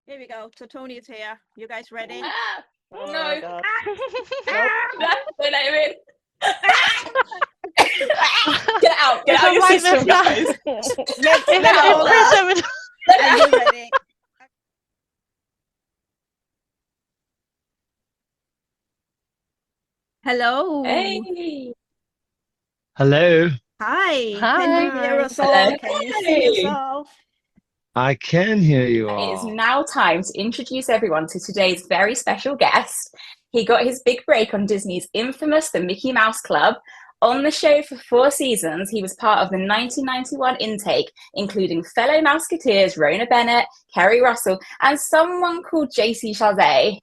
Here we go. So Tony is here. You guys ready? Oh my No. God. Nope. Nope. Don't let him in. Get out. Get It's out not your like this system, now. guys. Let It it all Chris out. over Let it Are out. you ready? Hello. Hey. Hello, Hi. Can you hear Hi. us Hello. all? Can you see us all? I can hear you It is all. now time to introduce everyone to today's very special guest. He got his big break on Disney's infamous The Mickey Mouse Club. On the show for 4 seasons, he was part of the 1991 intake, including fellow Mouseketeers Rona Bennett, Kerry Russell, and someone called JC Chazé.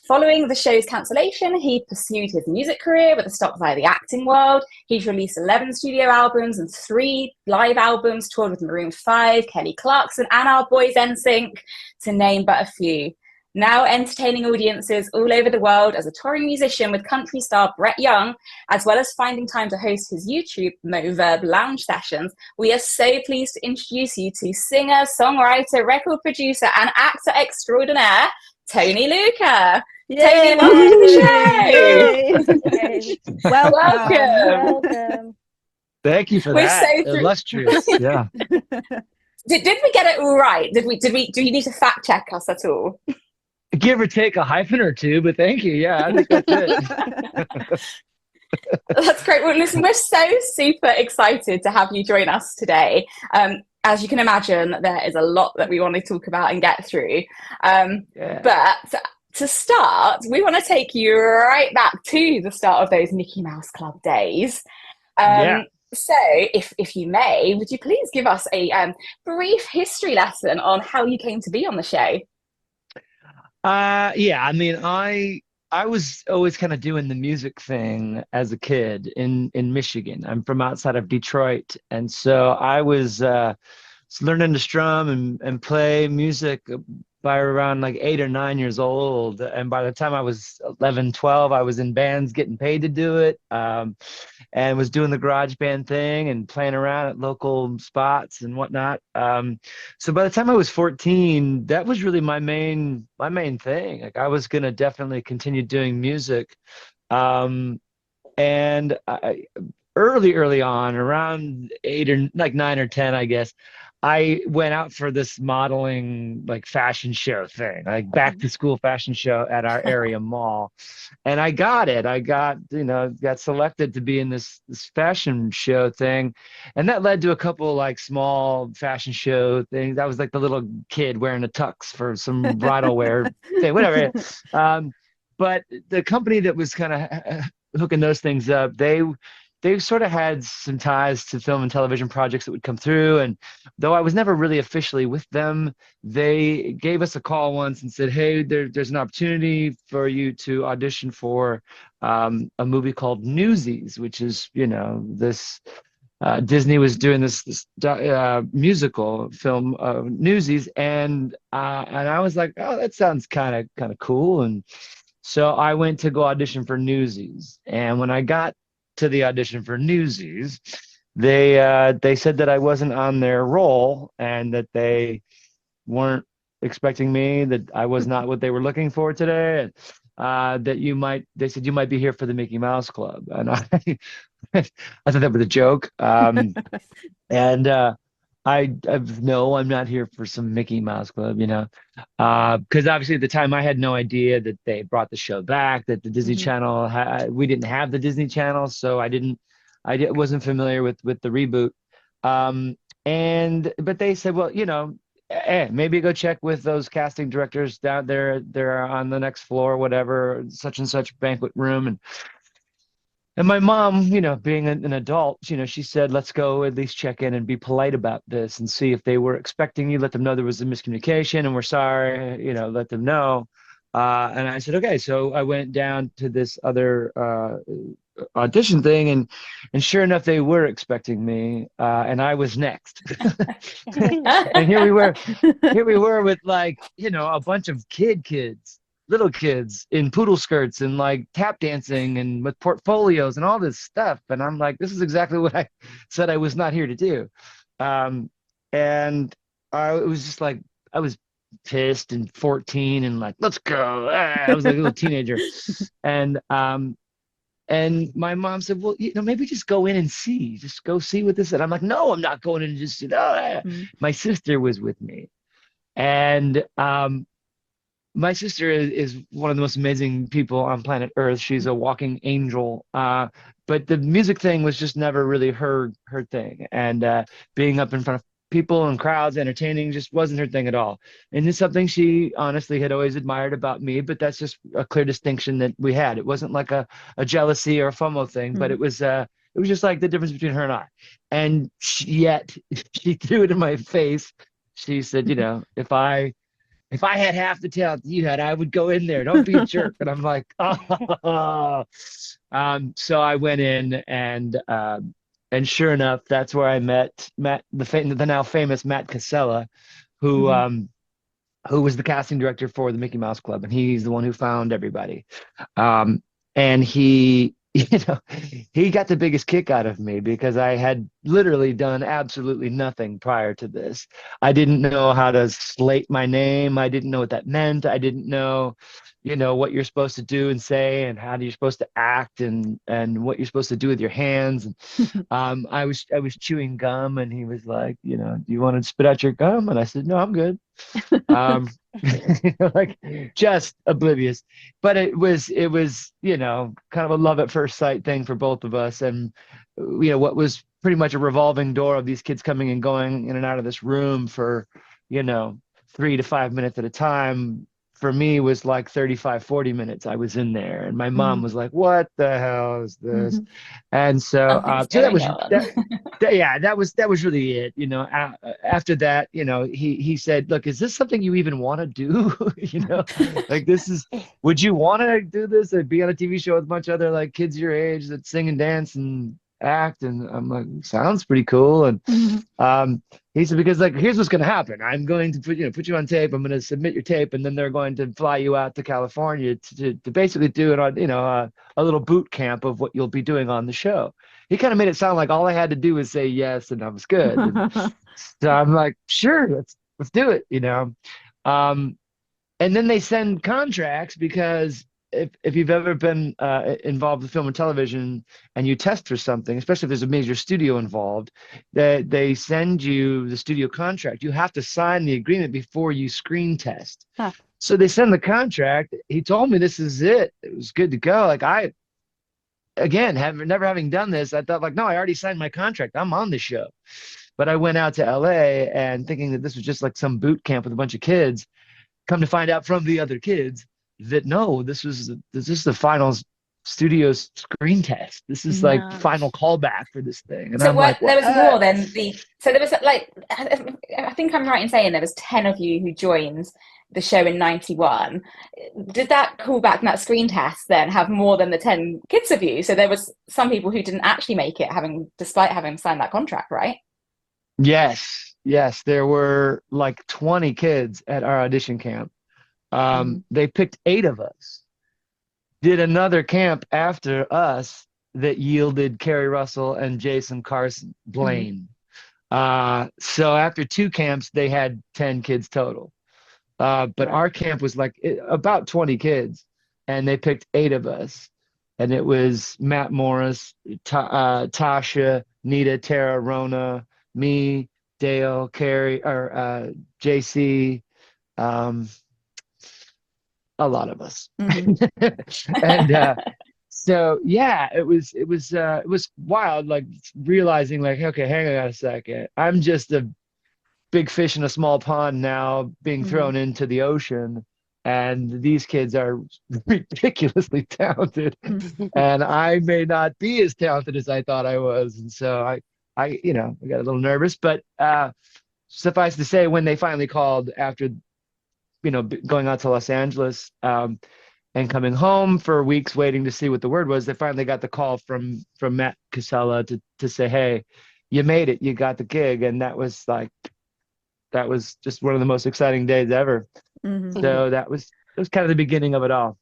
Following the show's cancellation, he pursued his music career with a stop via the acting world. He's released 11 studio albums and 3 live albums, toured with Maroon 5, Kelly Clarkson, and our boys NSYNC, to name but a few. Now entertaining audiences all over the world as a touring musician with country star Brett Young, as well as finding time to host his YouTube Mo Verb Lounge sessions, we are so pleased to introduce you to singer, songwriter, record producer, and actor extraordinaire, Tony Lucca. Tony, Yay! welcome to the show. Yay! Welcome. Welcome. Welcome. Thank you for We're so that. thrilled. Illustrious. Yeah. Did we get it all right? Do you need to fact check us at all? Give or take a hyphen or two, but thank you. Yeah, I think that's it. That's great. Well, listen, we're so super excited to have you join us today. As you can imagine, there is a lot that we want to talk about and get through. Yeah. But to start, we want to take you right back to the start of those Mickey Mouse Club days. Yeah. So, if you may, would you please give us a brief history lesson on how you came to be on the show? Yeah. I mean, I was always kind of doing the music thing as a kid in Michigan. I'm from outside of Detroit, and so I was learning to strum and play music by around like 8 or 9 years old. And by the time I was 11, 12, I was in bands getting paid to do it, and was doing the garage band thing and playing around at local spots and whatnot. So by the time I was 14, that was really my main thing. Like I was gonna definitely continue doing music. Um, and early on, around 8 or 9 or 10, I guess, I went out for this modeling like fashion show thing, like back to school fashion show at our area mall. And I got it. Got selected to be in this fashion show thing. And that led to a couple like small fashion show things. I was like the little kid wearing a tux for some bridal wear thing, whatever. But the company that was kind of hooking those things up, they sort of had some ties to film and television projects that would come through. And though I was never really officially with them, they gave us a call once and said, "Hey, there's an opportunity for you to audition for a movie called Newsies," which is, this Disney was doing this musical film of Newsies, and I was like, "Oh, that sounds kind of cool." And so I went to go audition for Newsies, and when I got to the audition for Newsies, they said that I wasn't on their roll and that they weren't expecting me, that I was not what they were looking for today, and they said you might be here for the Mickey Mouse Club, and I I thought that was a joke, and no, I'm not here for some Mickey Mouse Club, because obviously at the time I had no idea that they brought the show back, that the Disney Mhm. Channel we didn't have the Disney Channel, so wasn't familiar with the reboot. But they said, well, maybe go check with those casting directors down there. They're on the next floor, whatever, such and such banquet room, and my mom, being an adult, she said, let's go at least check in and be polite about this and see if they were expecting you. Let them know there was a miscommunication and we're sorry, let them know. And I said, okay. So I went down to this other audition thing, and sure enough, they were expecting me, and I was next. And here we were with like, a bunch of kids, little kids in poodle skirts and like tap dancing and with portfolios and all this stuff. And I'm like, this is exactly what I said I was not here to do. And it was just like, I was pissed and 14 and like, let's go. I was like a little teenager. And my mom said, well, maybe just go in and see. Just go see what this is. And I'm like, no, I'm not going in and just, My sister was with me. And my sister is one of the most amazing people on planet Earth. She's a walking angel. But the music thing was just never really her thing. And being up in front of people and crowds, entertaining, just wasn't her thing at all. And it's something she honestly had always admired about me, but that's just a clear distinction that we had. It wasn't like a jealousy or a FOMO thing, but it was just like the difference between her and I. And yet she threw it in my face. She said, if I had half the talent that you had, I would go in there. Don't be a jerk. And I'm like, oh. So I went in, and sure enough, that's where I met Matt, the now famous Matt Casella, who was the casting director for the Mickey Mouse Club, and he's the one who found everybody. And he he got the biggest kick out of me because I had literally done absolutely nothing prior to this. I didn't know how to slate my name. I didn't know what that meant. I didn't know, what you're supposed to do and say, and how you're supposed to act, and what you're supposed to do with your hands. And I was chewing gum, and he was like, do you want to spit out your gum? And I said, no, I'm good. Like, just oblivious. But it was kind of a love at first sight thing for both of us. And what was pretty much a revolving door of these kids coming and going in and out of this room for 3 to 5 minutes at a time, for me was like 35, 40 minutes I was in there. And my mom was like, what the hell is this? And so that was really it. After that, he said, look, is this something you even want to do? Like, would you want to do this and be on a TV show with a bunch of other like kids your age that sing and dance and act? And I'm like, sounds pretty cool. And he said, because like, here's what's going to happen. I'm going to put you on tape. I'm going to submit your tape, and then they're going to fly you out to California to basically do it on, a little boot camp of what you'll be doing on the show. He kind of made it sound like all I had to do was say yes, and I was good. So I'm like, sure, let's do it, and then they send contracts, because if you've ever been involved with film and television and you test for something, especially if there's a major studio involved, they send you the studio contract. You have to sign the agreement before you screen test. So they send the contract. He told me this is it. It was good to go. Like, never having done this, I thought like, no, I already signed my contract. I'm on the show. But I went out to LA and thinking that this was just like some boot camp with a bunch of kids. Come to find out from the other kids that no, this is the final studio screen test. This is like final callback for this thing. And so I'm like, there was more than so there was like, I think I'm right in saying there was 10 of you who joined the show in 91. Did that callback and that screen test then have more than the 10 kids of you? So there was some people who didn't actually make it, despite having signed that contract, right? Yes, there were like 20 kids at our audition camp. They picked 8 of us, did another camp after us that yielded Kerry Russell and Jason Carson Blaine. So after 2 camps, they had 10 kids total. But our camp was like about 20 kids, and they picked 8 of us. And it was Matt Morris, Tasha, Nita, Tara, Rona, me, Dale, Carrie, or JC, a lot of us. And so yeah, it was wild, like realizing like, okay, hang on a second, I'm just a big fish in a small pond now, being thrown into the ocean, and these kids are ridiculously talented, and I may not be as talented as I thought I was. And so I got a little nervous, but suffice to say, when they finally called after going out to Los Angeles and coming home for weeks waiting to see what the word was, they finally got the call from Matt Casella to say, hey, you made it, you got the gig. And that was just one of the most exciting days ever. So that was kind of the beginning of it all.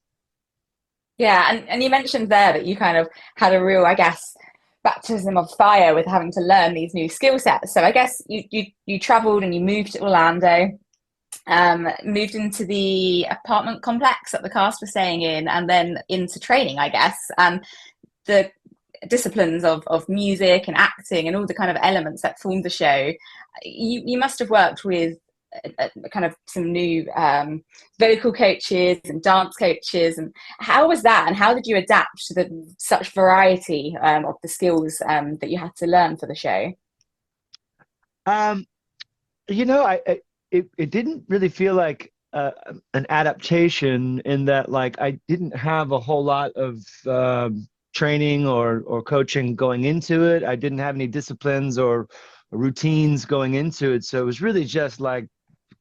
Yeah, and you mentioned there that you kind of had a real, I guess, baptism of fire with having to learn these new skill sets. So I guess you traveled and you moved to Orlando. moved into the apartment complex that the cast was staying in, and then into training, I guess. And the disciplines of music and acting and all the kind of elements that formed the show, you must have worked with kind of some new vocal coaches and dance coaches. And how was that? And how did you adapt to the such variety of the skills that you had to learn for the show? You know, it didn't really feel like an adaptation in that, like, I didn't have a whole lot of training or coaching going into it. I didn't have any disciplines or routines going into it. So it was really just like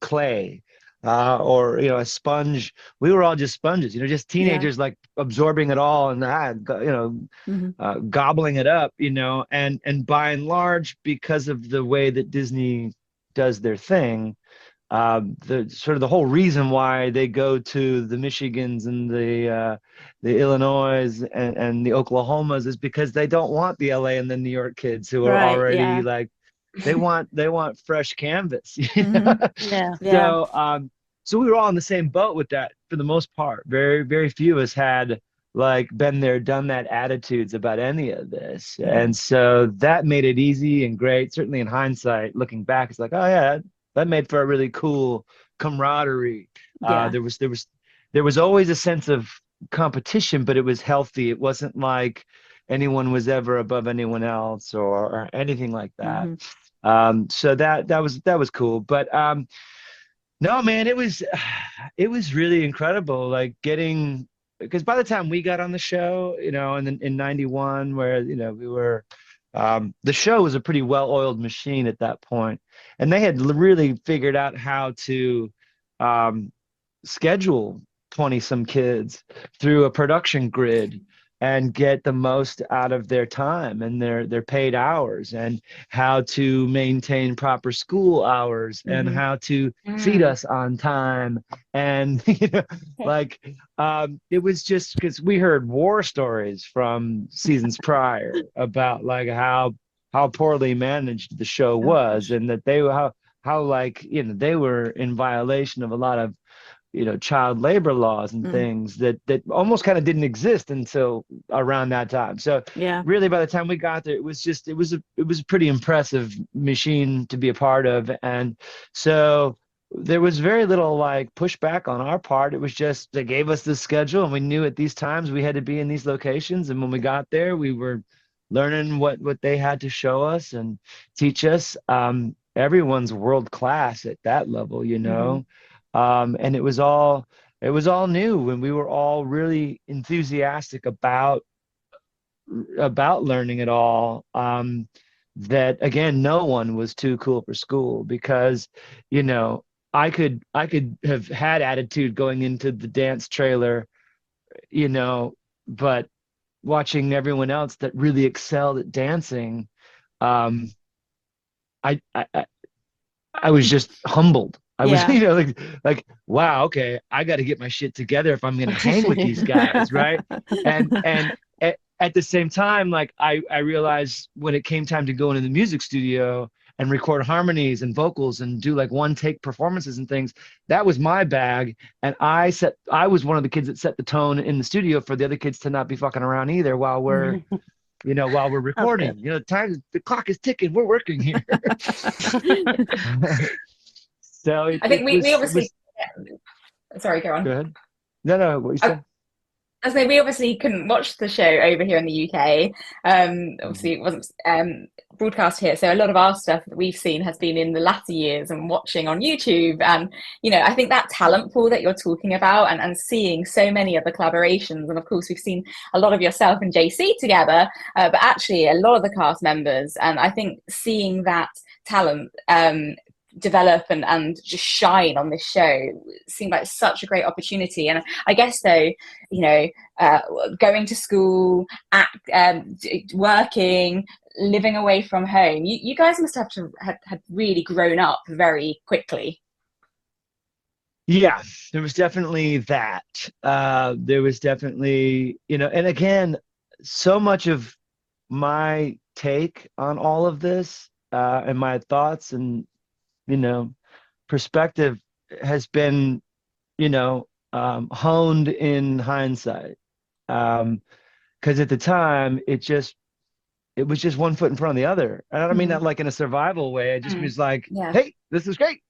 clay, or, you know, a sponge. We were all just sponges, you know, just teenagers, like absorbing it all and gobbling it up, you know. And by and large, because of the way that Disney does their thing, the sort of the whole reason why they go to the Michigans and the Illinois and the Oklahomas is because they don't want the LA and the New York kids who are already like, they want fresh canvas, you know? So we were all in the same boat with that for the most part. Very, very few of us had like been there, done that attitudes about any of this. And so that made it easy and great. Certainly in hindsight, looking back, it's like, oh yeah, that made for a really cool camaraderie. There was always a sense of competition, but it was healthy. It wasn't like anyone was ever above anyone else or anything like that. So that was cool. But no, man, it was really incredible. Like getting, because by the time we got on the show, you know, in 91, where, you know, we were, the show was a pretty well-oiled machine at that point, and they had really figured out how to schedule 20 some kids through a production grid and get the most out of their time and their paid hours, and how to maintain proper school hours, and how to feed us on time. And you know, like it was just because we heard war stories from seasons prior about like how poorly managed the show was, and that they were how like, you know, they were in violation of a lot of, you know, child labor laws and things that almost kind of didn't exist until around that time. So really, by the time we got there, it was a pretty impressive machine to be a part of. And so there was very little like pushback on our part. It was just, they gave us the schedule, and we knew at these times we had to be in these locations. And when we got there, we were learning what they had to show us and teach us. Everyone's world class at that level, you know. And it was all new, and we were all really enthusiastic about learning it all. That again, no one was too cool for school, because, you know, I could have had attitude going into the dance trailer, you know, but watching everyone else that really excelled at dancing, I was just humbled. I was, you know, like, wow, okay, I got to get my shit together if I'm going to hang with these guys, right? And at the same time, like, I realized when it came time to go into the music studio and record harmonies and vocals and do like one take performances and things, that was my bag. And I was one of the kids that set the tone in the studio for the other kids to not be fucking around either while we're you know, while we're recording. You know, the clock is ticking, we're working here. So I think we obviously sorry, go on. Go ahead. No, what you said. As we obviously couldn't watch the show over here in the UK. Obviously, it wasn't broadcast here, so a lot of our stuff that we've seen has been in the latter years and watching on YouTube. And you know, I think that talent pool that you're talking about, and seeing so many of the collaborations, and of course we've seen a lot of yourself and JC together, but actually a lot of the cast members. And I think seeing that talent develop and just shine on this show seemed like such a great opportunity. And I guess though, you know, going to school, working, living away from home, you guys must have to had really grown up very quickly. Yeah, there was definitely that. There was definitely, you know, and again, so much of my take on all of this, and my thoughts and, you know, perspective has been, honed in hindsight. Because at the time, it was just one foot in front of the other. And I don't mean that like in a survival way. It just was like, Yeah. hey, this is great,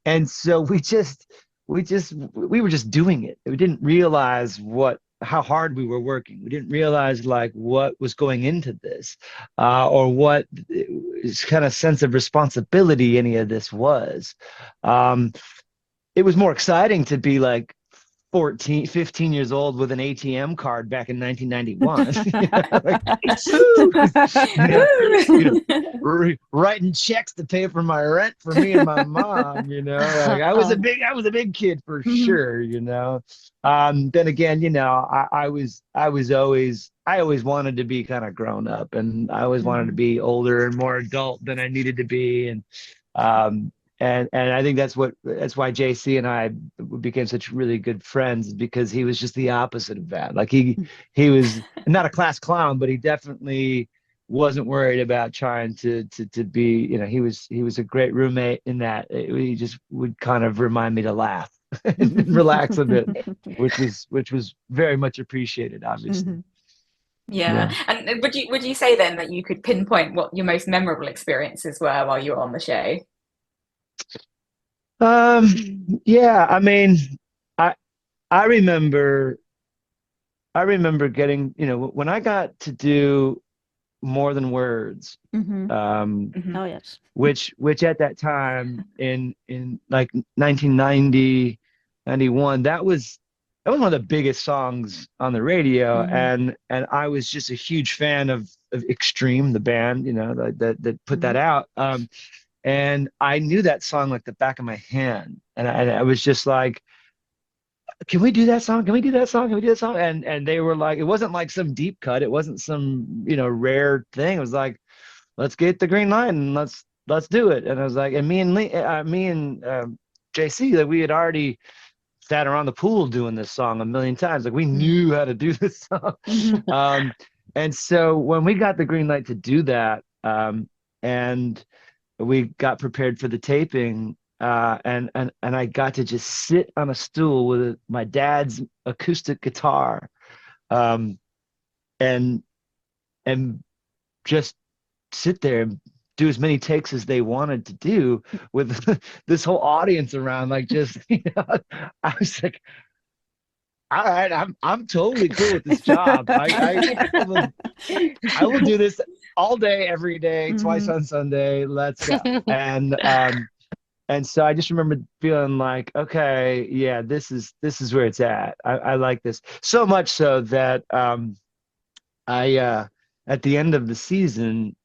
And so we were just doing it. We didn't realize how hard we were working. We didn't realize like what was going into this, or what kind of sense of responsibility any of this was. It was more exciting to be like 15 years old with an ATM card back in 1991. Writing checks to pay for my rent for me and my mom. Like I was a big kid for sure. Then again, I always wanted to be kind of grown up, and I always wanted to be older and more adult than I needed to be, and I think that's why JC and I became such really good friends, because he was just the opposite of that. Like he was not a class clown, but he definitely wasn't worried about trying to be, he was a great roommate in that he just would kind of remind me to laugh and relax a bit, which was very much appreciated, obviously. Yeah. And would you say then that you could pinpoint what your most memorable experiences were while you were on the show? Yeah, I mean, I remember getting, when I got to do More Than Words, Oh yes. which at that time in like 1990, 91, that was one of the biggest songs on the radio, and I was just a huge fan of Extreme, the band, that put that out. And I knew that song like the back of my hand. And I was just like, can we do that song? Can we do that song? Can we do that song? And they were like, it wasn't like some deep cut. It wasn't some, rare thing. It was like, let's get the green light and let's do it. And I was like, and me and JC, like we had already sat around the pool doing this song a million times. Like we knew how to do this song. And so when we got the green light to do that, and we got prepared for the taping, and I got to just sit on a stool with my dad's acoustic guitar, and just sit there and do as many takes as they wanted to do with this whole audience around. Like, just I was like, all right, I'm totally cool with this job. I will do this all day, every day, twice on Sunday. Let's go. And so I just remember feeling like, okay, yeah, this is where it's at. I like this so much so that I at the end of the season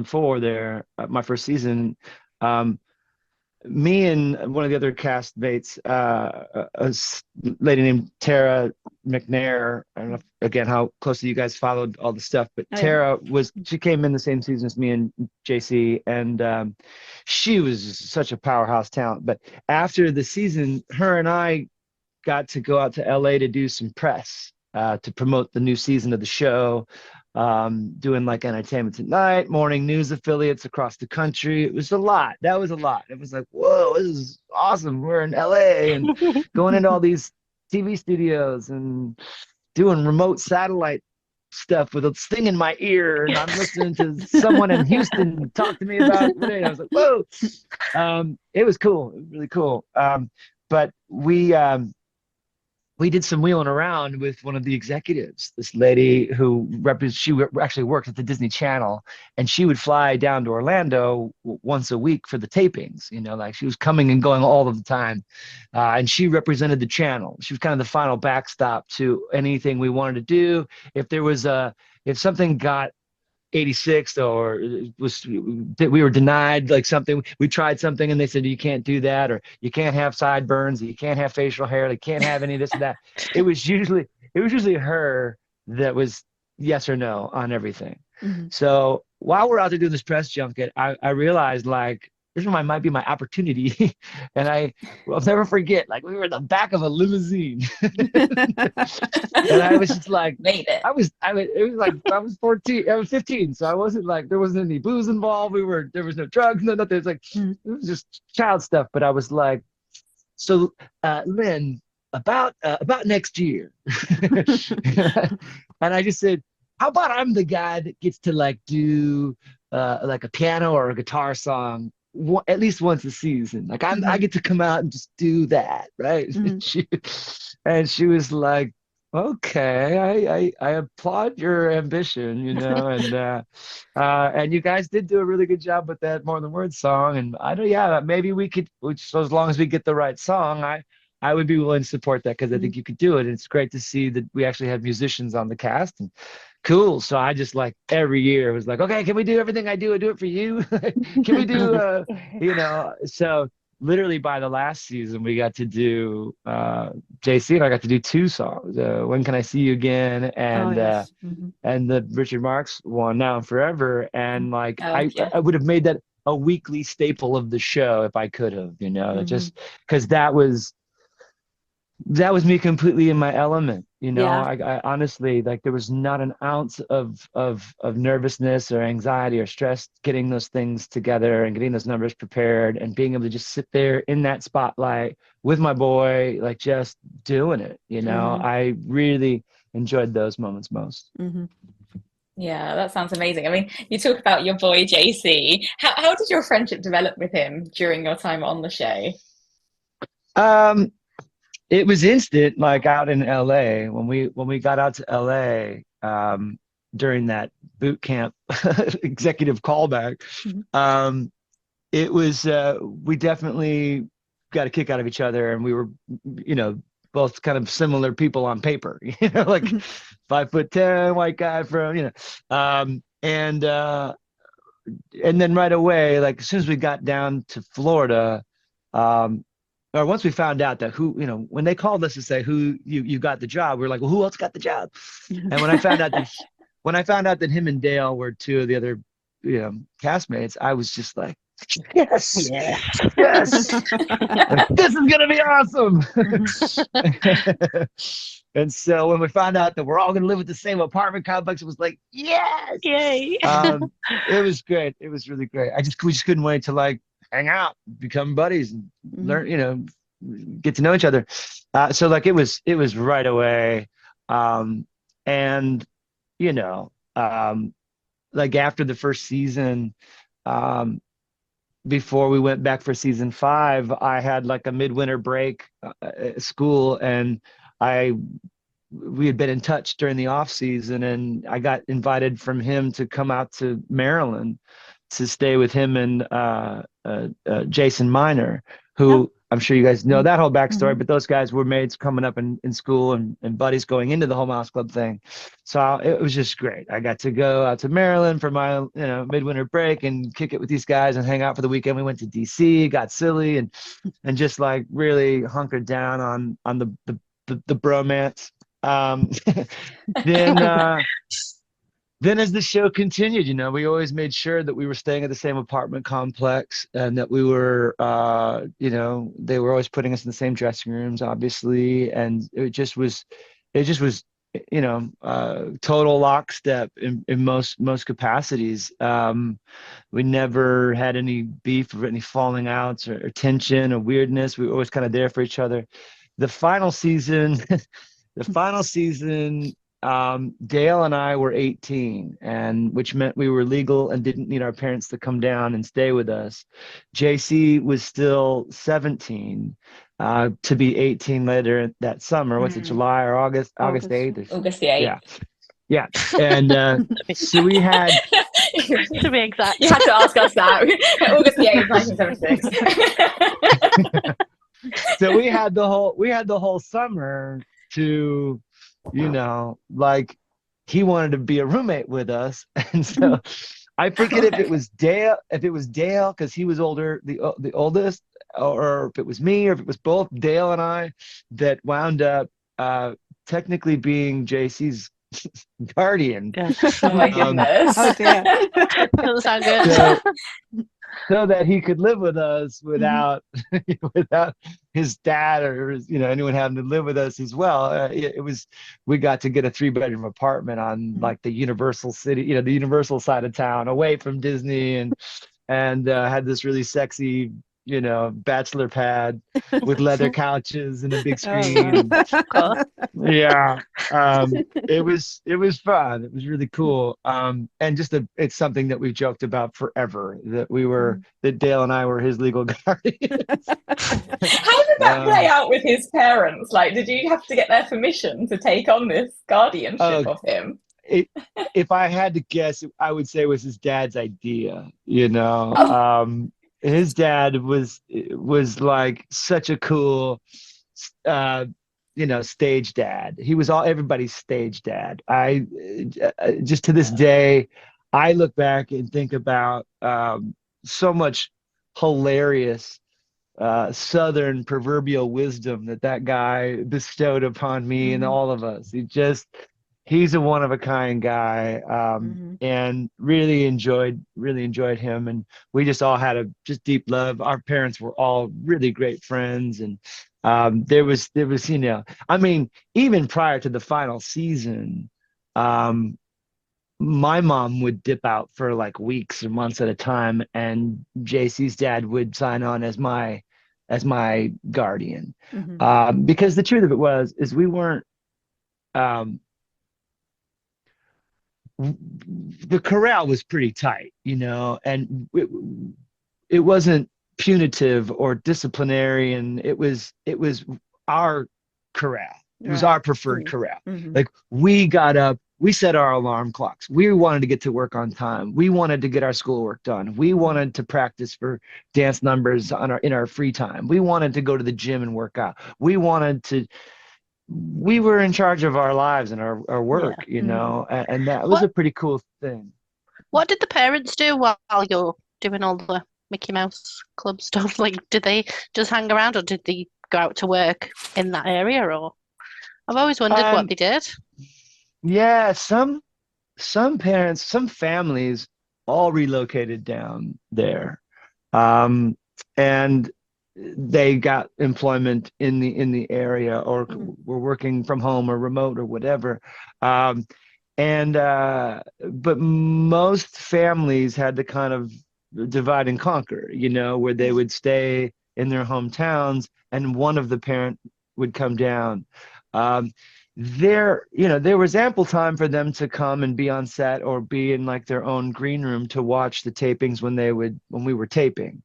4 there, my first season, me and one of the other castmates, a lady named Tara McNair. I don't know again how closely you guys followed all the stuff, but Tara she came in the same season as me and JC, and she was such a powerhouse talent. But after the season, her and I got to go out to LA to do some press, to promote the new season of the show, doing like Entertainment Tonight, morning news affiliates across the country. It was a lot. That was a lot. It was like, whoa, this is awesome. We're in LA and going into all these TV studios and doing remote satellite stuff with a thing in my ear, and I'm listening to someone in Houston talk to me about it. I was like, whoa. It was cool. It was really cool. But we did some wheeling around with one of the executives, this lady who she actually worked at the Disney Channel, and she would fly down to Orlando once a week for the tapings. Like she was coming and going all of the time, and she represented the channel. She was kind of the final backstop to anything we wanted to do. If something got 86 or we were denied like something, we tried something and they said you can't do that, or you can't have sideburns, you can't have facial hair, you can't have any of this and that. It was usually her that was yes or no on everything. So while we're out there doing this press junket, I realized like might be my opportunity. And I'll never forget, like we were in the back of a limousine. And I was just like, Made it. it was like, I was 14, I was 15. So I wasn't like, there wasn't any booze involved. There was no drugs, no nothing. It was like, it was just child stuff. But I was like, so, Lynn, about next year. And I just said, how about I'm the guy that gets to like do like a piano or a guitar song at least once a season. Like I get to come out and just do that, right? And she was like, okay, I applaud your ambition, and you guys did do a really good job with that More Than Words song. And I don't, yeah, maybe we could, so as long as we get the right song, I would be willing to support that because I think you could do it. And it's great to see that we actually have musicians on the cast. And cool. So I just like every year was like, okay, can we do everything I do? I do it for you. Can we do, so literally by the last season, we got to do, JC and I got to do 2 songs, When Can I See You Again? And, and the Richard Marx one, Now and Forever. And like, I would have made that a weekly staple of the show if I could have, just because that was me completely in my element. I honestly, like, there was not an ounce of nervousness or anxiety or stress getting those things together and getting those numbers prepared and being able to just sit there in that spotlight with my boy, like just doing it. I really enjoyed those moments most. Yeah, that sounds amazing. I mean, you talk about your boy JC. How did your friendship develop with him during your time on the show? It was instant, like out in LA when we got out to LA during that boot camp executive callback. It was we definitely got a kick out of each other, and we were, both kind of similar people on paper, like 5'10" white guy from, and then right away, like as soon as we got down to Florida, or once we found out that when they called us to say who you got the job, we were like, well, who else got the job? And when I found out that him and Dale were 2 of the other, castmates, I was just like, yes, like, this is gonna be awesome. And so when we found out that we're all gonna live with the same apartment complex, it was like, yes, yay. It was great. It was really great. We just couldn't wait to like hang out, become buddies, and learn, get to know each other. So like it was right away. And like after the first season, before we went back for season 5, I had like a midwinter break at school, and we had been in touch during the off season, and I got invited from him to come out to Maryland to stay with him and Jason Miner, who I'm sure you guys know that whole backstory, but those guys were mates coming up in school and buddies going into the Home House Club thing. So it was just great. I got to go out to Maryland for my midwinter break and kick it with these guys and hang out for the weekend. We went to DC, got silly, and just like really hunkered down on the bromance. Then as the show continued, we always made sure that we were staying at the same apartment complex, and that we were, they were always putting us in the same dressing rooms, obviously. And it just was, total lockstep in most capacities. We never had any beef or any falling outs or tension or weirdness. We were always kind of there for each other. The final season, Dale and I were 18, and which meant we were legal and didn't need our parents to come down and stay with us. JC was still 17, to be 18 later that summer. What's it, July or August? August 8th. August the 8th. Yeah. And so we had, to be exact, you had to ask us that. August the 8th, 1976. So we had the whole summer to, like, he wanted to be a roommate with us. And so I forget if it was Dale because he was older, the oldest, or if it was me, or if it was both Dale and I that wound up technically being JC's guardian. Oh my goodness. Oh dear. Doesn't sound good. so that he could live with us without without his dad or anyone having to live with us as well. We got to get a 3-bedroom apartment on like the Universal City, the Universal side of town, away from Disney, and had this really sexy bachelor pad with leather couches and a big screen. Cool. Yeah. It was fun. It was really cool. And it's something that we've joked about forever, that Dale and I were his legal guardians. How did that play out with his parents? Like, did you have to get their permission to take on this guardianship of him? If I had to guess, I would say it was his dad's idea, his dad was like such a cool stage dad. He was everybody's stage dad. I just to this day, I look back and think about so much hilarious Southern proverbial wisdom that guy bestowed upon me and all of us. He's a one of a kind guy, and really enjoyed him. And we just all had a deep love. Our parents were all really great friends. And there was, I mean, even prior to the final season, my mom would dip out for like weeks or months at a time, and JC's dad would sign on as my guardian. Because the truth of it is we weren't, the corral was pretty tight, and it wasn't punitive or disciplinary, and it was our corral. It was our preferred corral. Like, we got up, we set our alarm clocks. We wanted to get to work on time. We wanted to get our schoolwork done. We wanted to practice for dance numbers in our free time. We wanted to go to the gym and work out. We were in charge of our lives and our work, and that was a pretty cool thing. What did the parents do while you're doing all the Mickey Mouse Club stuff? Like, did they just hang around, or did they go out to work in that area? Or I've always wondered what they did. Yeah, some parents, some families all relocated down there, and they got employment in the area, or were working from home or remote or whatever. But most families had to kind of divide and conquer, where they would stay in their hometowns and one of the parent would come down. There was ample time for them to come and be on set or be in like their own green room to watch the tapings when we were taping.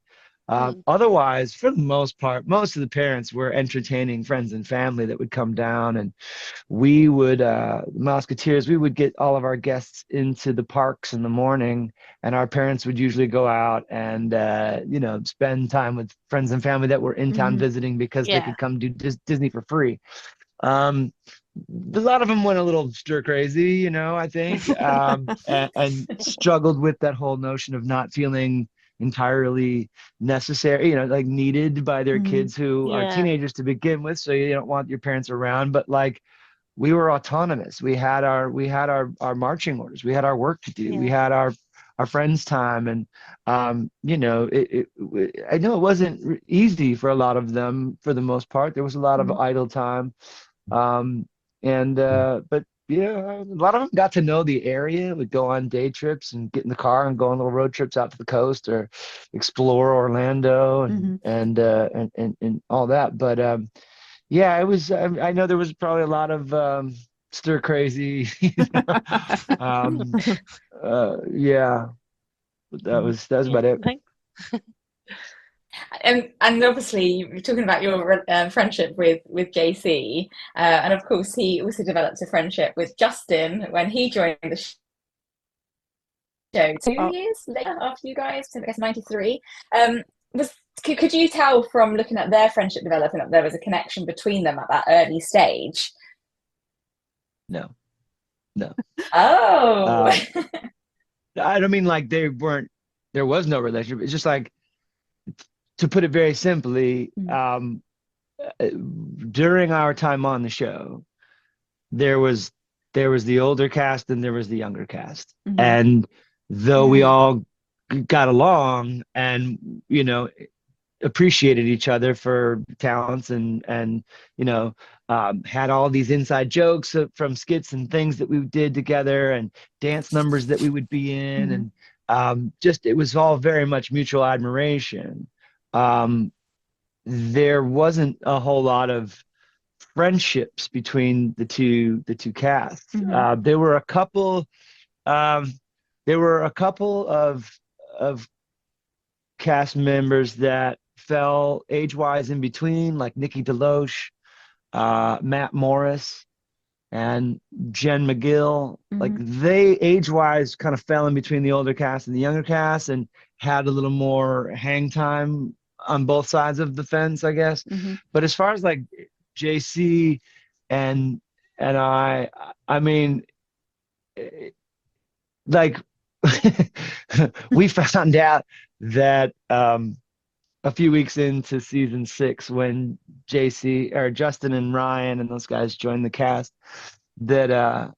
Otherwise, for the most part, most of the parents were entertaining friends and family that would come down, and we would, Mouseketeers, we would get all of our guests into the parks in the morning, and our parents would usually go out and, spend time with friends and family that were in town visiting, because they could come do Disney for free. A lot of them went a little stir crazy, I think, and struggled with that whole notion of not feeling entirely necessary, like needed by their kids who are teenagers to begin with. So you don't want your parents around, but like, we were autonomous. We had our marching orders. We had our work to do. We had our friends' time, and I know it wasn't easy for a lot of them. For the most part, there was a lot of idle time, but yeah, a lot of them got to know the area, would go on day trips and get in the car and go on little road trips out to the coast or explore Orlando and all that. But yeah, it was. I know there was probably a lot of stir crazy. Yeah, but that was about it. And obviously, you're talking about your friendship with JC, and of course, he also developed a friendship with Justin when he joined the show 2 years later after you guys, so I guess 93. Could you tell from looking at their friendship developing that there was a connection between them at that early stage? No. Oh. I don't mean like there was no relationship. It's just like, to put it very simply, during our time on the show, there was the older cast and there was the younger cast. And though we all got along and, you know, appreciated each other for talents and had all these inside jokes from skits and things that we did together and dance numbers that we would be in. Mhm. And just it was all very much mutual admiration. There wasn't a whole lot of friendships between the two casts. Mhm. Um, there were a couple of cast members that fell age-wise in between, like Nikki DeLoach, Matt Morris, and Jen McGill. Like Mhm. they age-wise kind of fell in between the older cast and the younger cast and had a little more hang time on both sides of the fence, I guess. Mhm. But as far as like JC and I mean, like we found out that a few weeks into season 6 when JC or Justin and Ryan and those guys joined the cast that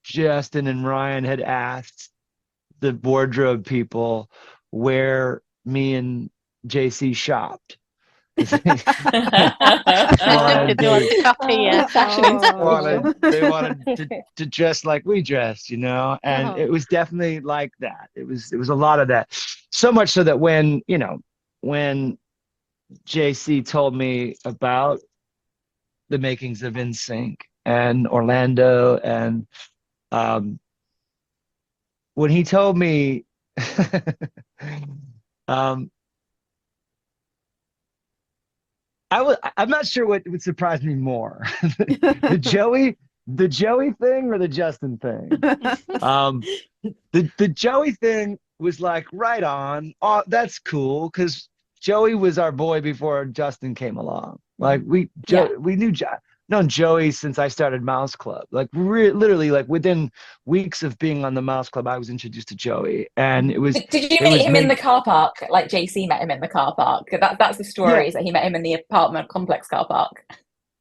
Justin and Ryan had asked the wardrobe people where me and JC shopped. wanted They want to to copy you. Fashion wanted inspiration. they wanted to dress like we dressed, and Oh. it was definitely like that. It was a lot of that. So much so that when JC told me about the makings of NSYNC and Orlando, and um, when he told me, um, I'm not sure what would surprise me more, the Joey the Joey thing or the Justin thing. Um, the Joey thing was like right on. Oh, that's cool because Joey was our boy before Justin came along. Like Yeah. we knew known Joey since I started Mouse Club. Like literally, like within weeks of being on the Mouse Club, I was introduced to Joey, and Did you it meet was him in made the car park? Like JC met him in the car park. That's the yeah, story, is that he met him in the apartment complex car park.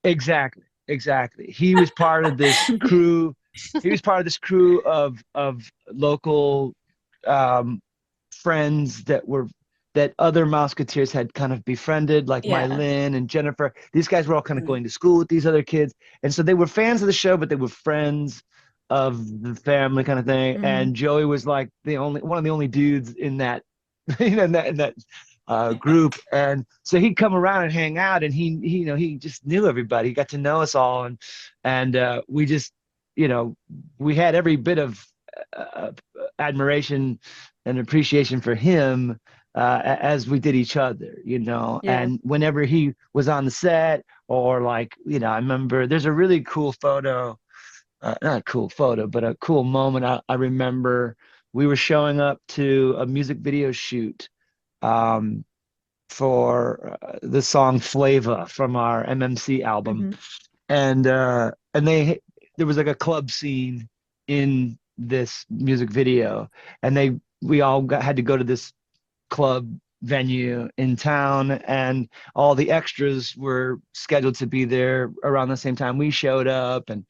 exactly. He was part of this crew. He was part of this crew of local um, friends that other Mouseketeers had kind of befriended, like Yeah. Mylin and Jennifer. These guys were all kind of Mm. going to school with these other kids, and so they were fans of the show, but they were friends of the family kind of thing. Mhm. And Joey was like the only one of the only dudes in that, in that group, and so he'd come around and hang out, and he just knew everybody. He got to know us all, and we just we had every bit of uh, admiration and appreciation for him as we did each other, Yeah. and whenever he was on the set or like, I remember there's a really cool photo, not a cool photo, but a cool moment. I remember we were showing up to a music video shoot um, for the song Flava from our MMC album. Mhm. And there was like a club scene in this music video, and we all had to go to this club venue in town, and all the extras were scheduled to be there around the same time we showed up, and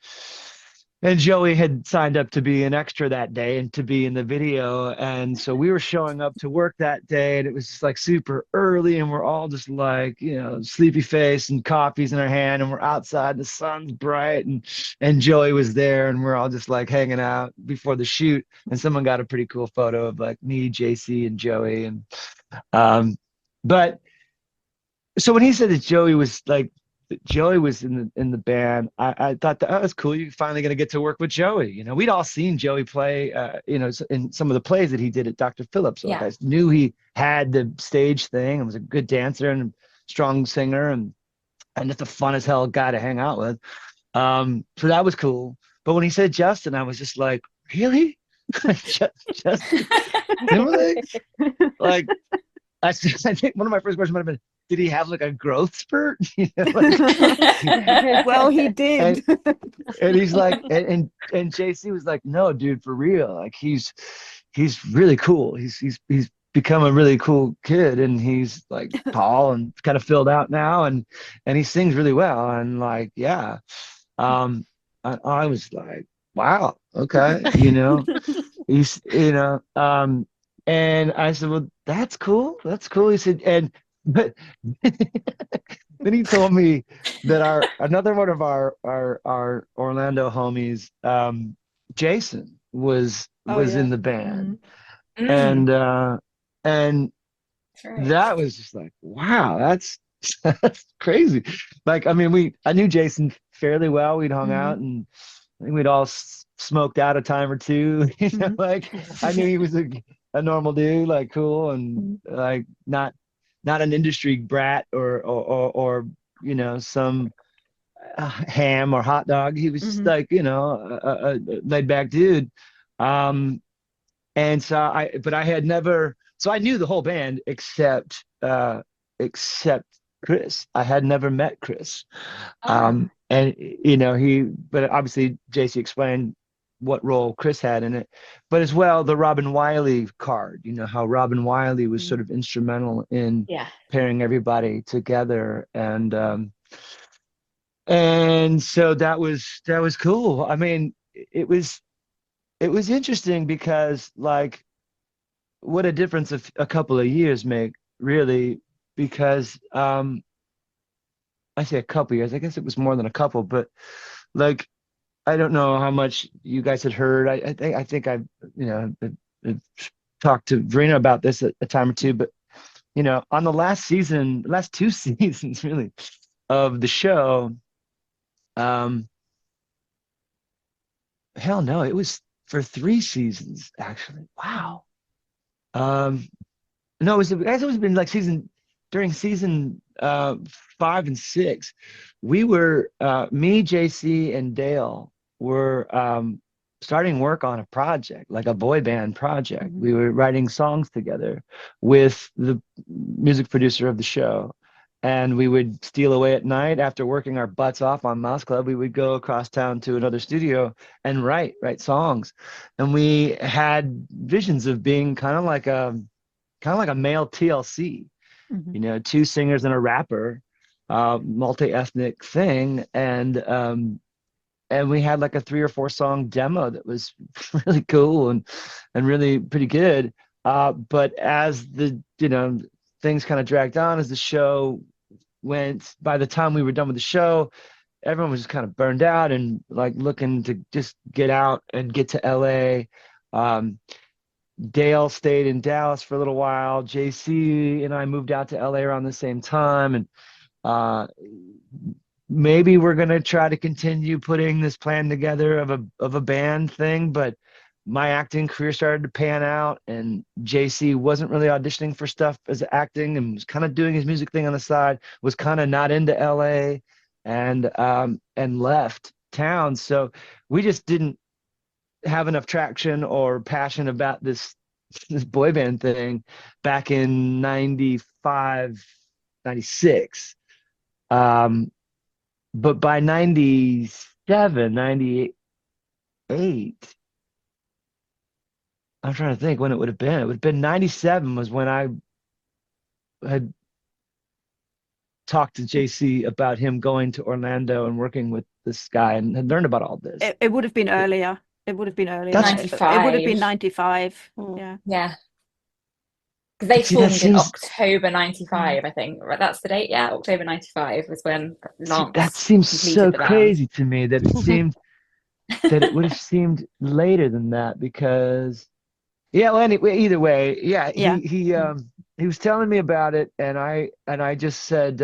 Joey had signed up to be an extra that day and to be in the video. And so we were showing up to work that day, and it was just like super early, and we're all just like, sleepy face and coffees in our hand, and we're outside, and the sun's bright, and Joey was there, and we're all just like hanging out before the shoot. And someone got a pretty cool photo of like me, JC, and Joey. And but so when he said that Joey was in the band, I thought that was cool. You're finally gonna get to work with Joey. We'd all seen Joey play, in some of the plays that he did at Dr. Phillips. So like Yeah. I knew he had the stage thing and was a good dancer and strong singer and just a fun as hell guy to hang out with. So that was cool. But when he said Justin, I was just like, really? Justin Timberlake? Like I think one of my first questions might have been, did he have like a growth spurt? Well, he and did. and he's like, and JC was like, no, dude, for real. Like he's really cool. He's become a really cool kid, and he's like tall and kind of filled out now, and he sings really well. And like, yeah. I was like, wow, okay, you know, and I said, well, that's cool. That's cool. He said, but then he told me that another one of our Orlando homies, Jason Oh was yeah. in the band. Mm, And that's right. that was just like, wow, that's crazy. Like, I mean, I knew Jason fairly well. We'd hung out, and I think we'd all smoked out a time or two. Like I knew he was a normal dude, like cool, and like not an industry brat or some ham or hot dog. He was just like a laid back dude. Um, and so but I had never, so I knew the whole band except Chris. I had never met Chris. Ah, And but obviously JC explained what role Chris had in it, but as well the Robin Wiley card. You know how Robin Wiley was sort of instrumental in yeah. pairing everybody together, and so that was cool. I mean, it was interesting because like what a difference a couple of years make, really, because I say a couple years, I guess it was more than a couple, but like I don't know how much you guys had heard. I think I've I've talked to Verena about this a time or two, but on the last two seasons really of the show, um hell no, it was for 3 seasons actually. Wow. Um No, it's always been like during season 5 and 6. We were me, JC, and Dale were starting work on a project, like a boy band project. We were writing songs together with the music producer of the show. And we would steal away at night after working our butts off on Mouse Club. We would go across town to another studio and write songs. And we had visions of being kind of like a male TLC, two singers and a rapper, multi-ethnic thing, and we had like a 3 or 4 song demo that was really cool and really pretty good. But as the things kind of dragged on as the show went, by the time we were done with the show, everyone was just kind of burned out and like looking to just get out and get to LA. Dale stayed in Dallas for a little while. JC and I moved out to LA around the same time, and uh, maybe we're gonna try to continue putting this plan together of a band thing. But my acting career started to pan out, and JC wasn't really auditioning for stuff as acting, and was kind of doing his music thing on the side. Was kind of not into LA, and left town. So we just didn't have enough traction or passion about this boy band thing back in 95, 96. But by 97, 98, I'm trying to think when it would have been. It would have been 97 was when I had talked to JC about him going to Orlando and working with this guy and had learned about all this. It would have been earlier. It would have been earlier. That's- It would have been 95. 95. Yeah. Yeah. Because they See, that formed in seems- October 95, I think. Right, that's the date. Yeah, October 95 was when Lance that seems completed so the band. crazy to me that it seemed that it would have seemed later than that because well, anyway, either way, Yeah. he was telling me about it, and I just said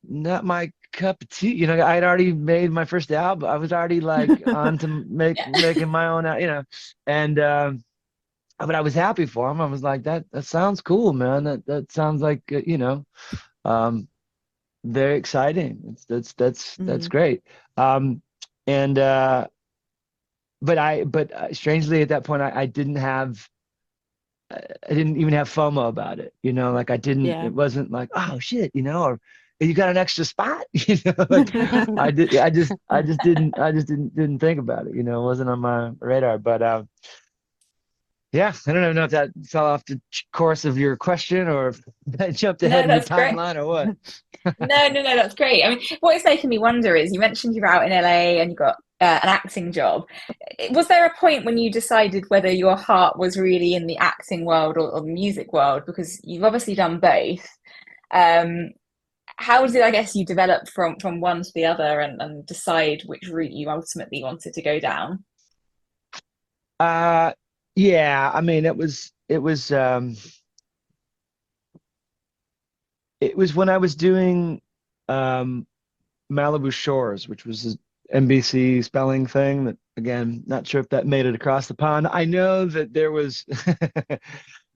not my cup of tea. I'd already made my first album. I was already like on to making my own, and but I was happy for him. I was like, that sounds cool, man. That sounds like um very exciting. That's great. And but strangely at that point I didn't even have FOMO about it. Like Yeah. it wasn't like, oh shit, or you got an extra spot, like I just didn't think about it. It wasn't on my radar. But yeah, I don't even know if that fell off the course of your question or if I jumped ahead in your that's great. timeline or what. No, that's great. I mean, what is making me wonder is you mentioned you were out in LA and you got an acting job. Was there a point when you decided whether your heart was really in the acting world or the music world? Because you've obviously done both. How did, I guess, you develop from one to the other and decide which route you ultimately wanted to go down? Yeah, I mean, it was when I was doing Malibu Shores, which was an NBC spelling thing that, again, not sure if that made it across the pond. I know that there was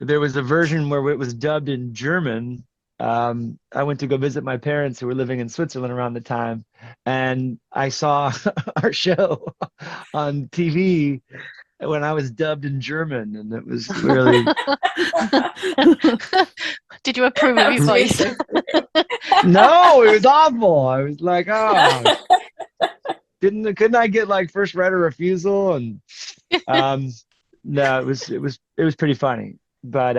there was a version where it was dubbed in German. I went to go visit my parents who were living in Switzerland around the time, and I saw our show on TV when I was dubbed in German, and it was really Did you approve of your voice? no, it was awful. I was like, oh, couldn't I get like first right of refusal? And no, it was pretty funny. But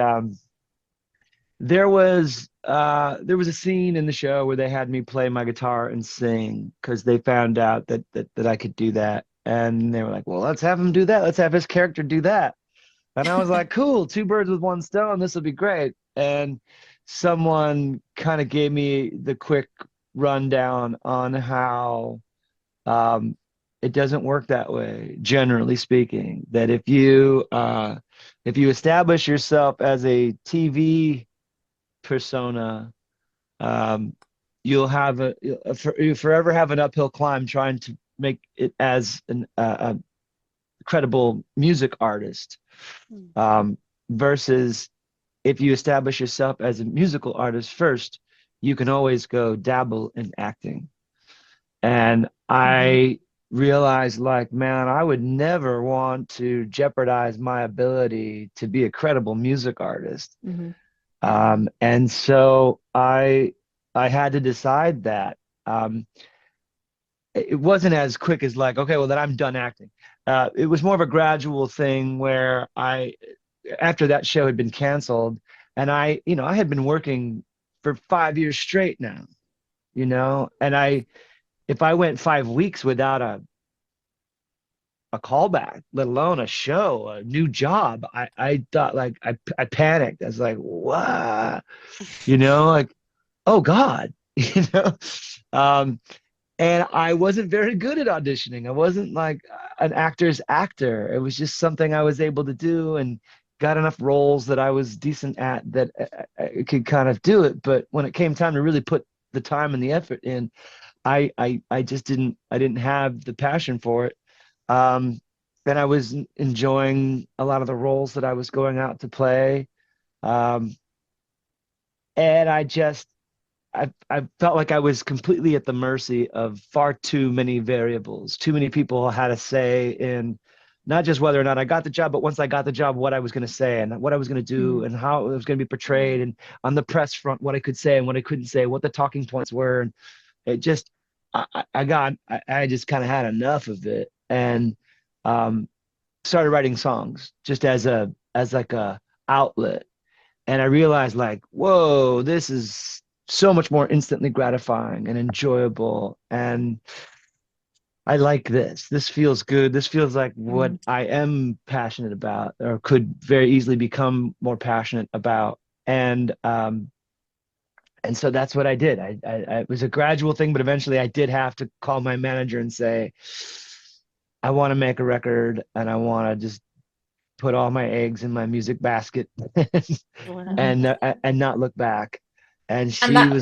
there was a scene in the show where they had me play my guitar and sing because they found out that I could do that. And they were like, well, let's have him do that. Let's have his character do that. And I was like, cool, two birds with one stone. This will be great. And someone kind of gave me the quick rundown on how it doesn't work that way, generally speaking. That if you establish yourself as a TV persona, you'll forever have an uphill climb trying to make it as a credible music artist, versus if you establish yourself as a musical artist first, you can always go dabble in acting. And I realized, like, man, I would never want to jeopardize my ability to be a credible music artist. And so I had to decide that. It wasn't as quick as like, okay, well, then I'm done acting. It was more of a gradual thing where after that show had been canceled, and I had been working for 5 years straight now, and if I went 5 weeks without a callback, let alone a show, a new job, I thought, like, I panicked. I was like, what? Like, oh God, and I wasn't very good at auditioning. I wasn't like an actor's actor. It was just something I was able to do and got enough roles that I was decent at that I could kind of do it. But when it came time to really put the time and the effort in, I just didn't have the passion for it. And I was enjoying a lot of the roles that I was going out to play. And I felt like I was completely at the mercy of far too many variables. Too many people had a say in not just whether or not I got the job, but once I got the job, what I was going to say and what I was going to do and how it was going to be portrayed, and on the press front, what I could say and what I couldn't say, what the talking points were. And it just, I just kind of had enough of it, and started writing songs just as like a outlet. And I realized, like, whoa, this is so much more instantly gratifying and enjoyable. And I like this. This feels good. This feels like what I am passionate about, or could very easily become more passionate about. And so that's what I did. It was a gradual thing, but eventually I did have to call my manager and say, I want to make a record, and I want to just put all my eggs in my music basket and not look back. And she was like, okay.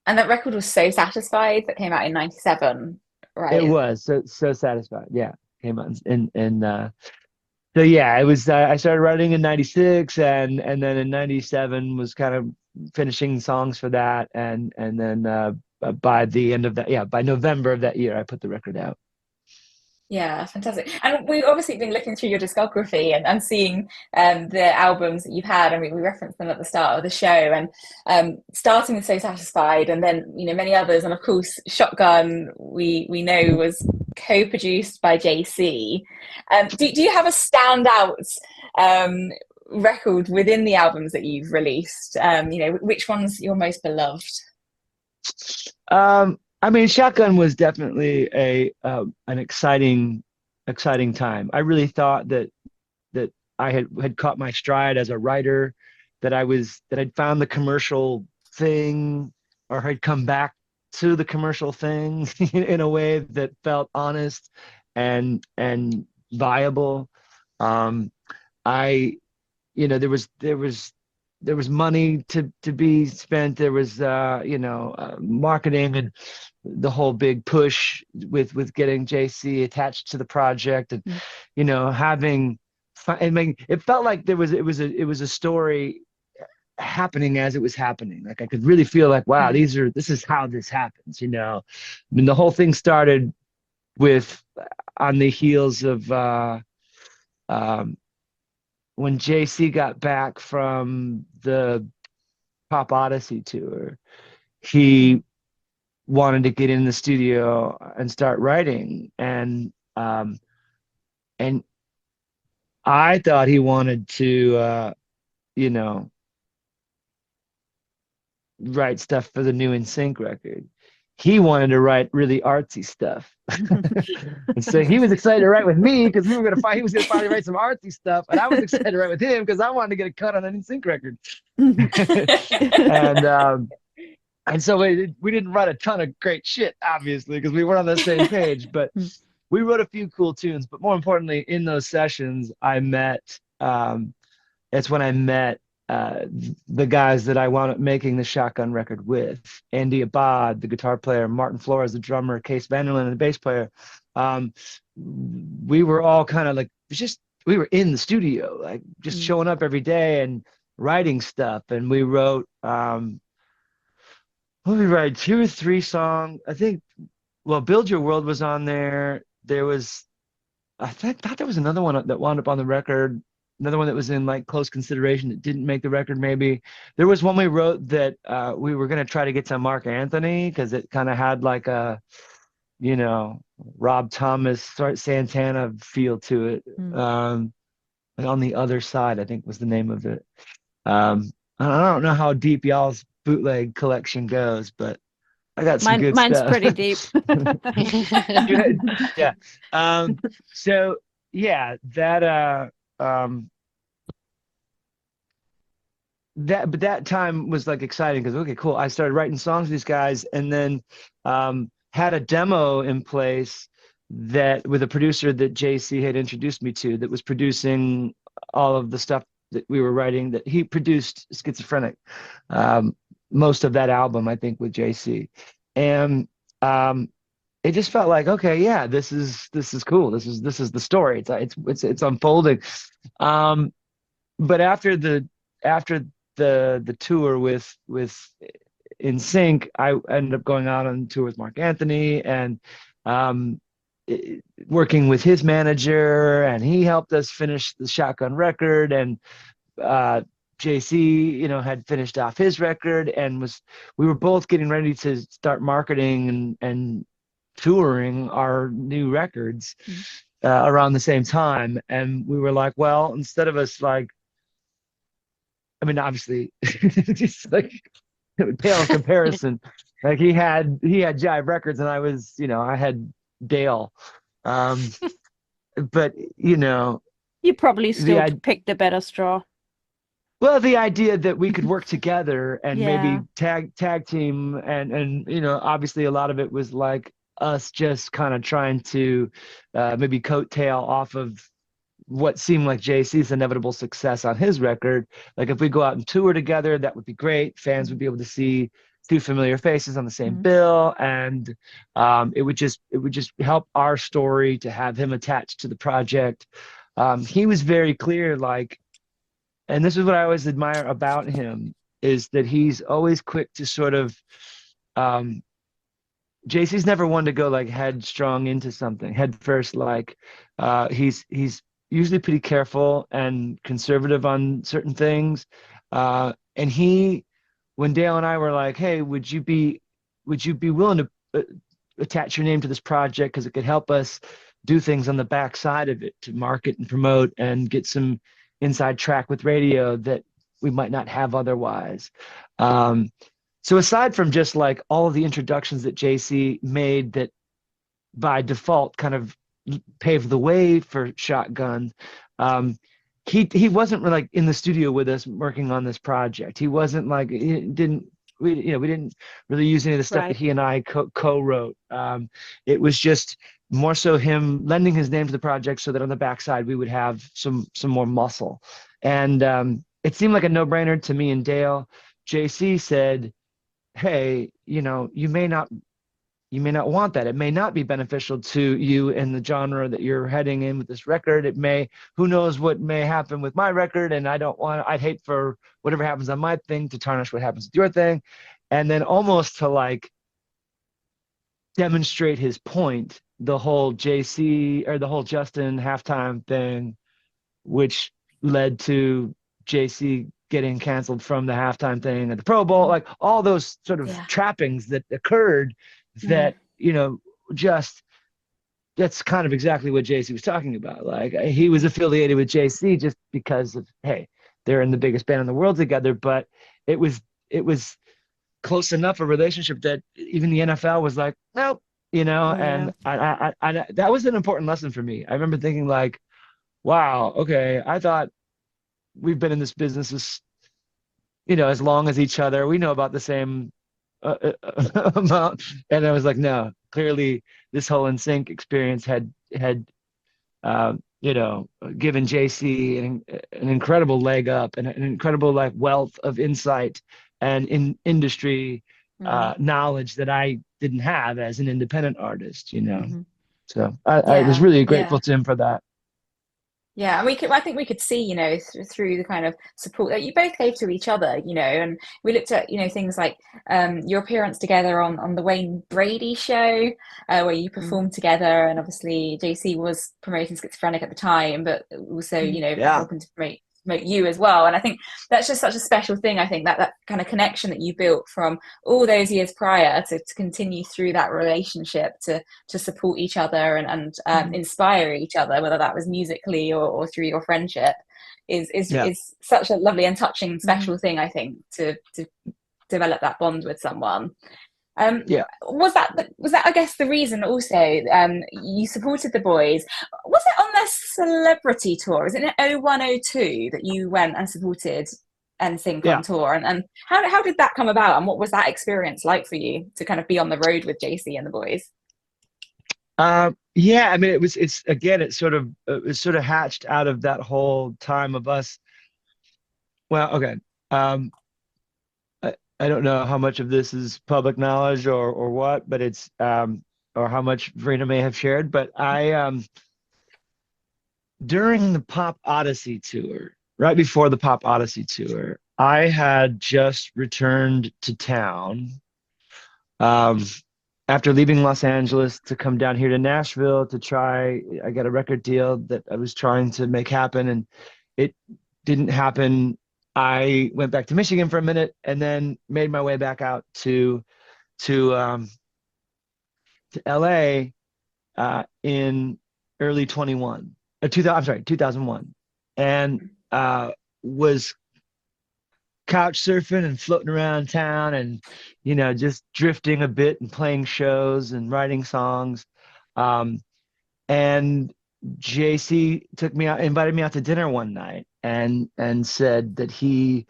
And that record was So Satisfied, that came out in 97, right? It was so Satisfied. Yeah. Came out so yeah, it was, I started writing in 96, and then in 97 was kind of finishing songs for that. And then by the end of that, by November of that year, I put the record out. Yeah, fantastic. And we've obviously been looking through your discography and seeing the albums that you've had. I mean, we referenced them at the start of the show, and starting with So Satisfied, and then many others, and of course Shotgun, we know was co-produced by JC. Do you have a standout record within the albums that you've released? Which one's your most beloved? I mean, Shotgun was definitely an exciting time. I really thought that I had caught my stride as a writer, that I'd found the commercial thing, or had come back to the commercial thing in a way that felt honest and viable. Um, I there was money to be spent. There was marketing and the whole big push with getting JC attached to the project, and having I mean, it felt like it was a story happening as it was happening. Like I could really feel like, wow, this is how this happens. I mean, the whole thing started with on the heels of um, when JC got back from the Pop Odyssey tour. He wanted to get in the studio and start writing, and I thought he wanted to you know write stuff for the new NSYNC record. He wanted to write really artsy stuff. And so he was excited to write with me because he was gonna finally write some artsy stuff, and I was excited to write with him because I wanted to get a cut on an NSYNC record. And so we didn't write a ton of great shit, obviously, because we weren't on the same page, but we wrote a few cool tunes. But more importantly, in those sessions, it's when I met the guys that I wound up making the Shotgun record with: Andy Abad, the guitar player; Martin Flores, the drummer; Case Vanderlyn, the bass player. We were all kind of like we were in the studio, like just showing up every day and writing stuff. And we wrote what did we write? 2 or 3 songs, I think. Well, Build Your World was on there. I thought there was another one that wound up on the record. Another one that was in like close consideration that didn't make the record. Maybe there was one we wrote that we were gonna try to get to Mark Anthony because it kind of had like a, Rob Thomas, Santana feel to it. Like On the Other Side, I think was the name of it. I don't know how deep y'all's bootleg collection goes, but I got some good Mine's stuff. pretty deep. Yeah. So yeah, but that time was like exciting because, okay, cool. I started writing songs with these guys, and then had a demo in place that with a producer that JC had introduced me to, that was producing all of the stuff that we were writing. That he produced Schizophrenic, most of that album, I think, with JC. And it just felt like, okay, yeah, this is cool. This is the story. It's unfolding. But after the tour with NSYNC, I ended up going out on tour with Mark Anthony, and working with his manager, and he helped us finish the Shotgun record. And JC, had finished off his record, and we were both getting ready to start marketing and touring our new records around the same time. And we were like, well, instead of us like, I mean, obviously, just like it would pale in comparison. Like he had Jive Records, and I had Dale. But You probably still picked the better straw. Well, the idea that we could work together and Yeah. maybe tag team, and obviously a lot of it was like us just kind of trying to maybe coattail off of what seemed like JC's inevitable success on his record. Like if we go out and tour together, that would be great. Fans would be able to see 2 familiar faces on the same bill, and it would just help our story to have him attached to the project. He was very clear, like, and this is what I always admire about him, is that he's always quick to sort of JC's never one to go like headstrong into something head first. Like he's usually pretty careful and conservative on certain things. And when Dale and I were like, hey, would you be willing to attach your name to this project because it could help us do things on the back side of it to market and promote and get some inside track with radio that we might not have otherwise. so aside from just like all of the introductions that JC made that by default kind of paved the way for Shotgun, he wasn't like in the studio with us working on this project. He wasn't like we didn't really use any of the stuff that Right. he and I co-wrote. It was just more so him lending his name to the project so that on the backside we would have some more muscle. And it seemed like a no-brainer to me and Dale. JC said, hey, you may not want that. It may not be beneficial to you in the genre that you're heading in with this record. It may, who knows what may happen with my record. And I'd hate for whatever happens on my thing to tarnish what happens with your thing. And then almost to like demonstrate his point, the whole JC or the whole Justin halftime thing, which led to JC getting canceled from the halftime thing at the Pro Bowl, like all those sort of trappings that occurred that, just that's kind of exactly what JC was talking about. Like he was affiliated with JC just because of, hey, they're in the biggest band in the world together, but it was close enough a relationship that even the NFL was like, nope, and I that was an important lesson for me. I remember thinking like, wow, okay, I thought we've been in this business as long as each other. We know about the same amount. And I was like, no, clearly this whole NSYNC experience had given JC an incredible leg up and an incredible like wealth of insight and in industry knowledge that I didn't have as an independent artist, So I was really grateful to him for that. Yeah, and I think we could see, through the kind of support that you both gave to each other, and we looked at, things like your appearance together on the Wayne Brady show, where you performed together, and obviously JC was promoting Schizophrenic at the time, but also, helping to promote you as well. And I think that's just such a special thing. I think that kind of connection that you built from all those years prior to continue through that relationship to support each other and inspire each other, whether that was musically or through your friendship, is such a lovely and touching special thing, I think, to develop that bond with someone. Was that I guess the reason also you supported the boys? Was it on their celebrity tour? Was it in 0102 that you went and supported NSYNC on tour? And how did that come about, and what was that experience like for you to kind of be on the road with JC and the boys? I mean, it sort of hatched out of that whole time of us. Well, okay. I don't know how much of this is public knowledge or what, but it's or how much Verena may have shared. But I during the Pop Odyssey tour, right before the Pop Odyssey tour, I had just returned to town after leaving Los Angeles to come down here to Nashville to try. I got a record deal that I was trying to make happen, and it didn't happen. I went back to Michigan for a minute and then made my way back out to LA in early 2001, and was couch surfing and floating around town and just drifting a bit and playing shows and writing songs. And JC invited me out to dinner one night and said that he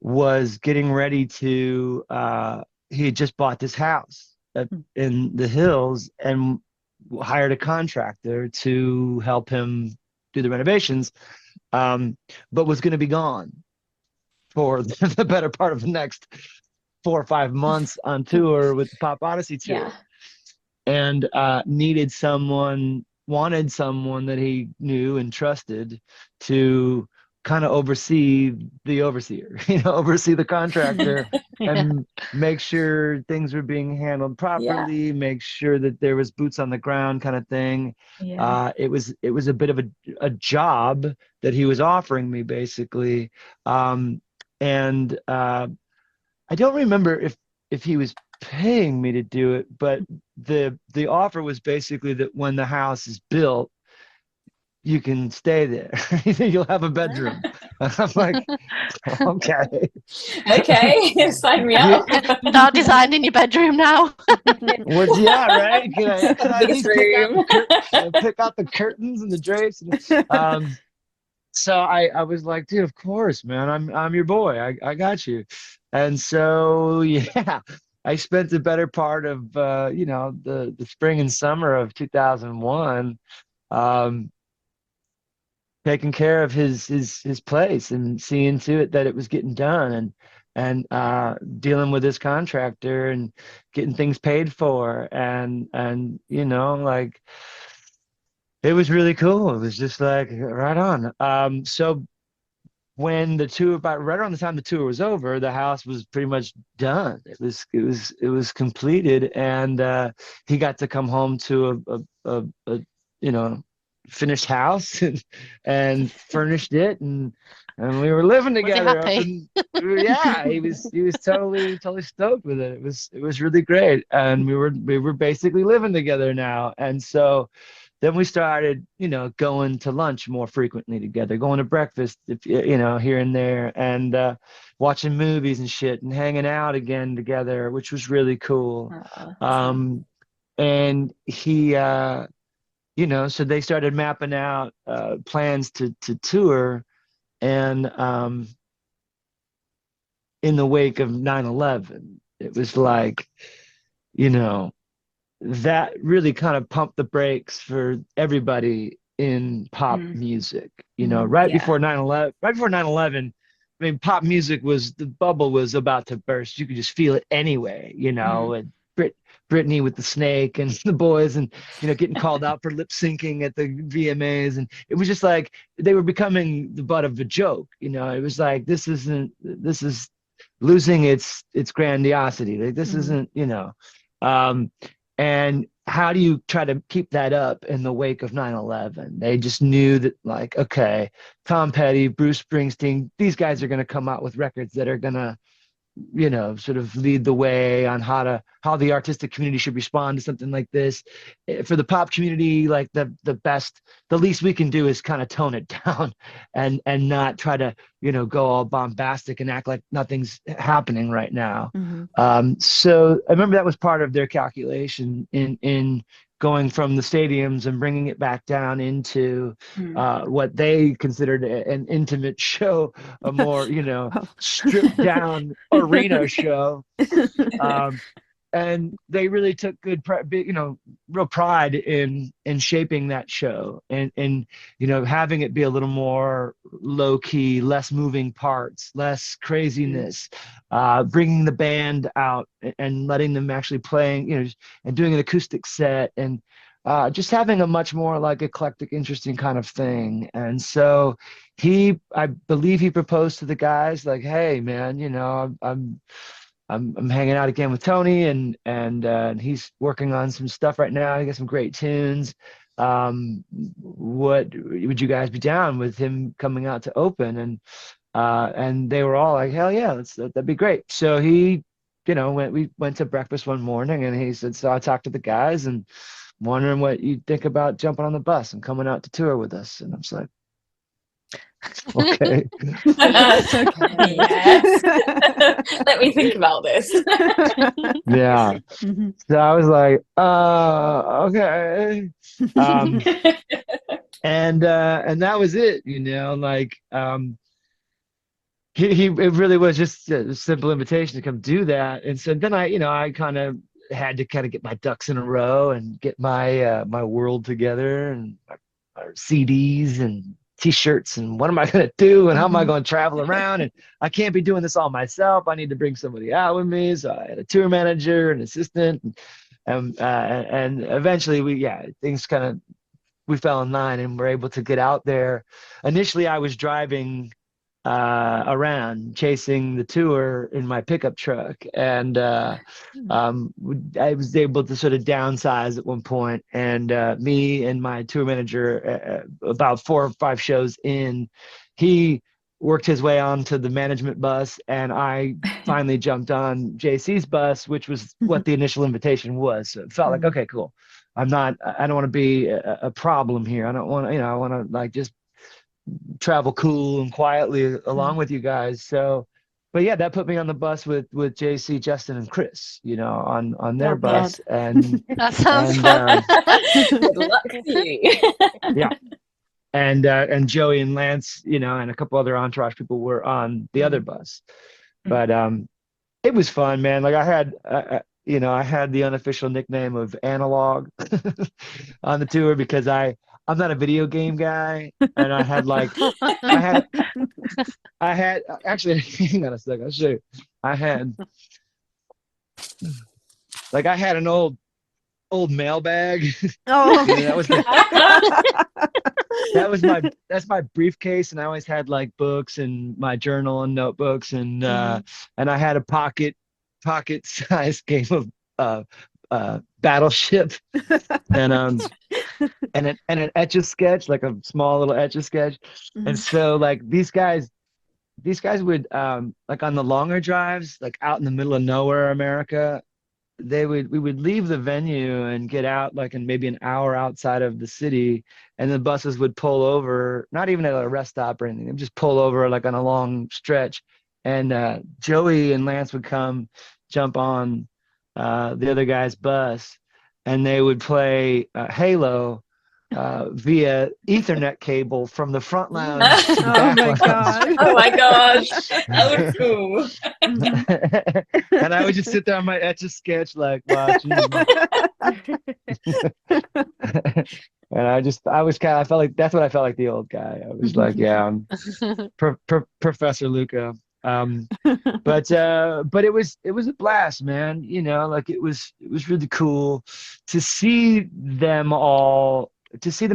was getting ready to he had just bought this house in the hills and hired a contractor to help him do the renovations, but was going to be gone for the better part of the next 4 or 5 months on tour with the Pop Odyssey tour. And wanted someone that he knew and trusted to kind of oversee the overseer, oversee the contractor and make sure things were being handled properly, make sure that there was boots on the ground kind of thing. It was a bit of a job that he was offering me basically. And I don't remember if he was paying me to do it, but the offer was basically that when the house is built, you can stay there. You'll have a bedroom. I'm like, okay. Okay, sign me up. Start designing your bedroom now. What's yeah, right? Can I at Biggest least pick out room. pick out the curtains and the drapes? So I was like, dude, of course, man. I'm your boy. I got you. And so yeah, I spent the better part of the spring and summer of 2001 um taking care of his place and seeing to it that it was getting done and dealing with his contractor and getting things paid for and like it was really cool. It was just like right on. So when the tour, about right around the time the tour was over, the house was pretty much done. It was completed, and he got to come home to a you know finished house and furnished it, and we were living Was he together up happy? in yeah, he was totally stoked with it. It was really great, and we were basically living together now, and so then we started, going to lunch more frequently together, going to breakfast, if, here and there, and watching movies and shit, and hanging out again together, which was really cool. Oh, that's nice. And so they started mapping out plans to tour, and in the wake of 9/11, it was like, you know, that really kind of pumped the brakes for everybody in pop Mm, music. yeah. Right before 9/11, I mean, pop music the bubble was about to burst. You could just feel it anyway, Mm, and Britney with the snake and the boys and, getting called out for lip syncing at the VMAs. And it was just like they were becoming the butt of a joke. It was like, this is losing its grandiosity. Like, this isn't, um, and how do you try to keep that up in the wake of 9/11? They just knew that, like, okay, Tom Petty, Bruce Springsteen, these guys are going to come out with records that are going to, sort of lead the way on how the artistic community should respond to something like this. For the pop community, like the least we can do is kind of tone it down and not try to, go all bombastic and act like nothing's happening right now. So I remember that was part of their calculation in going from the stadiums and bringing it back down into mm. what they considered an intimate show, a more, stripped down arena show. Um, and they really took real pride in shaping that show and having it be a little more low key, less moving parts, less Mm. craziness, bringing the band out and letting them actually playing, and doing an acoustic set and just having a much more like eclectic, interesting kind of thing. And so I believe he proposed to the guys like, hey man, I'm hanging out again with Tony and he's working on some stuff right now. He got some great tunes. What would you guys be down with him coming out to open? And they were all like, hell yeah, that'd be great. So we went to breakfast one morning and he said, so I talked to the guys and wondering what you think about jumping on the bus and coming out to tour with us. And I was like, okay. Okay. Yes. Let me think about this. Yeah. So I was like, okay. And that was it, like it really was just a simple invitation to come do that. And so then I kind of had to kind of get my ducks in a row and get my world together and my CDs and t-shirts and what am I going to do and how am I going to travel around, and I can't be doing this all myself. I need to bring somebody out with me. So I had a tour manager, an assistant, and eventually we fell in line and were able to get out there. Initially, I was driving around chasing the tour in my pickup truck, and I was able to sort of downsize at one point, and me and my tour manager, about 4 or 5 shows in, he worked his way onto the management bus, and I finally jumped on JC's bus, which was what the initial invitation was. So it felt like, okay, cool. I don't want to be a problem here. I don't want to, I want to like just travel cool and quietly along with you guys. So, but yeah, that put me on the bus with JC, Justin, and Chris, on their Oh, bus, God. That sounds and fun. Good luck to you. yeah, and Joey and Lance, and a couple other entourage people were on the other bus. But it was fun, man. Like I had the unofficial nickname of Analog on the tour because I'm not a video game guy, and I had actually hang on a second, I'll show you. I had I had an old mailbag. Oh. That was that's my briefcase, and I always had like books and my journal and notebooks, and I had a pocket sized game of Battleship, and an etch a sketch, like a small little etch a sketch. And so like these guys would like on the longer drives, like out in the middle of nowhere America, we would leave the venue and get out like in maybe an hour outside of the city, and the buses would pull over, not even at a rest stop or anything. They'd just pull over like on a long stretch, and Joey and Lance would come jump on the other guy's bus, and they would play Halo via Ethernet cable from the front lounge to the back my lounge. God. Oh my gosh. Old school. And I would just sit there on my etch a sketch, like watching. And I felt like that's what I felt like, the old guy. I was like, yeah, I'm Professor Lucca. But it was a blast, man. Like it was really cool to see them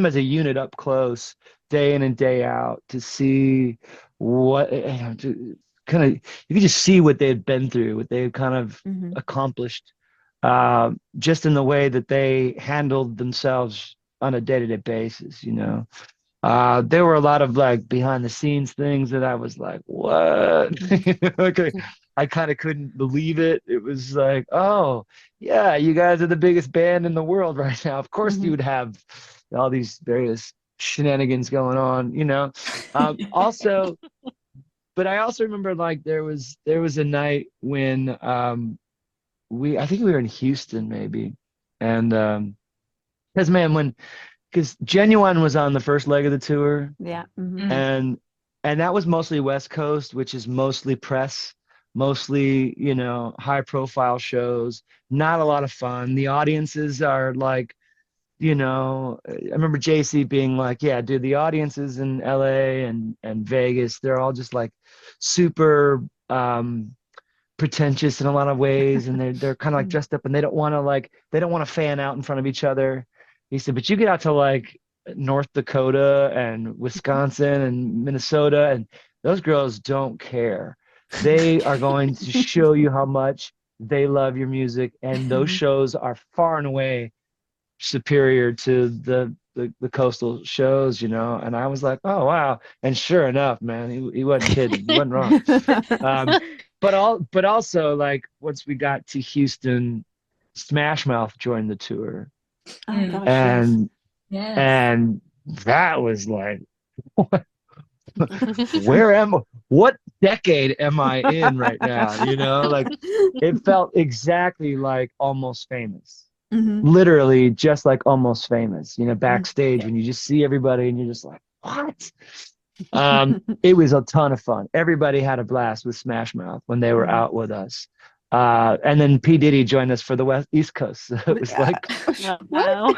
as a unit up close, day in and day out, to see what to kind of, you could just see what they had been through, what they had kind of accomplished, just in the way that they handled themselves on a day-to-day basis. There were a lot of like behind the scenes things that I was like, what? Okay. I kind of couldn't believe it. It was like, oh yeah, you guys are the biggest band in the world right now. Of course you would have all these various shenanigans going on. Also, but I also remember like there was a night when I think we were in Houston maybe, and because man, because Genuine was on the first leg of the tour, Yeah. and that was mostly West Coast, which is mostly press, mostly high profile shows, not a lot of fun. The audiences are like, I remember JC being like, yeah, dude, the audiences in LA and Vegas, they're all just like super pretentious in a lot of ways, and they're kind of like dressed up, and they don't want to fan out in front of each other. He said, but you get out to like North Dakota and Wisconsin and Minnesota, and those girls don't care. They are going to show you how much they love your music, and those shows are far and away superior to the coastal shows, and I was like, oh wow. And sure enough, man, he wasn't kidding. He wasn't wrong. But also like once we got to Houston, Smash Mouth joined the tour. Oh gosh, and yes. and that was like, what decade am I in right now? Like it felt exactly like Almost Famous. Literally just like Almost Famous, backstage when you just see everybody and you're just like, what? It was a ton of fun. Everybody had a blast with Smash Mouth when they were out with us. And then P. Diddy joined us for the East Coast. So it was like, wow.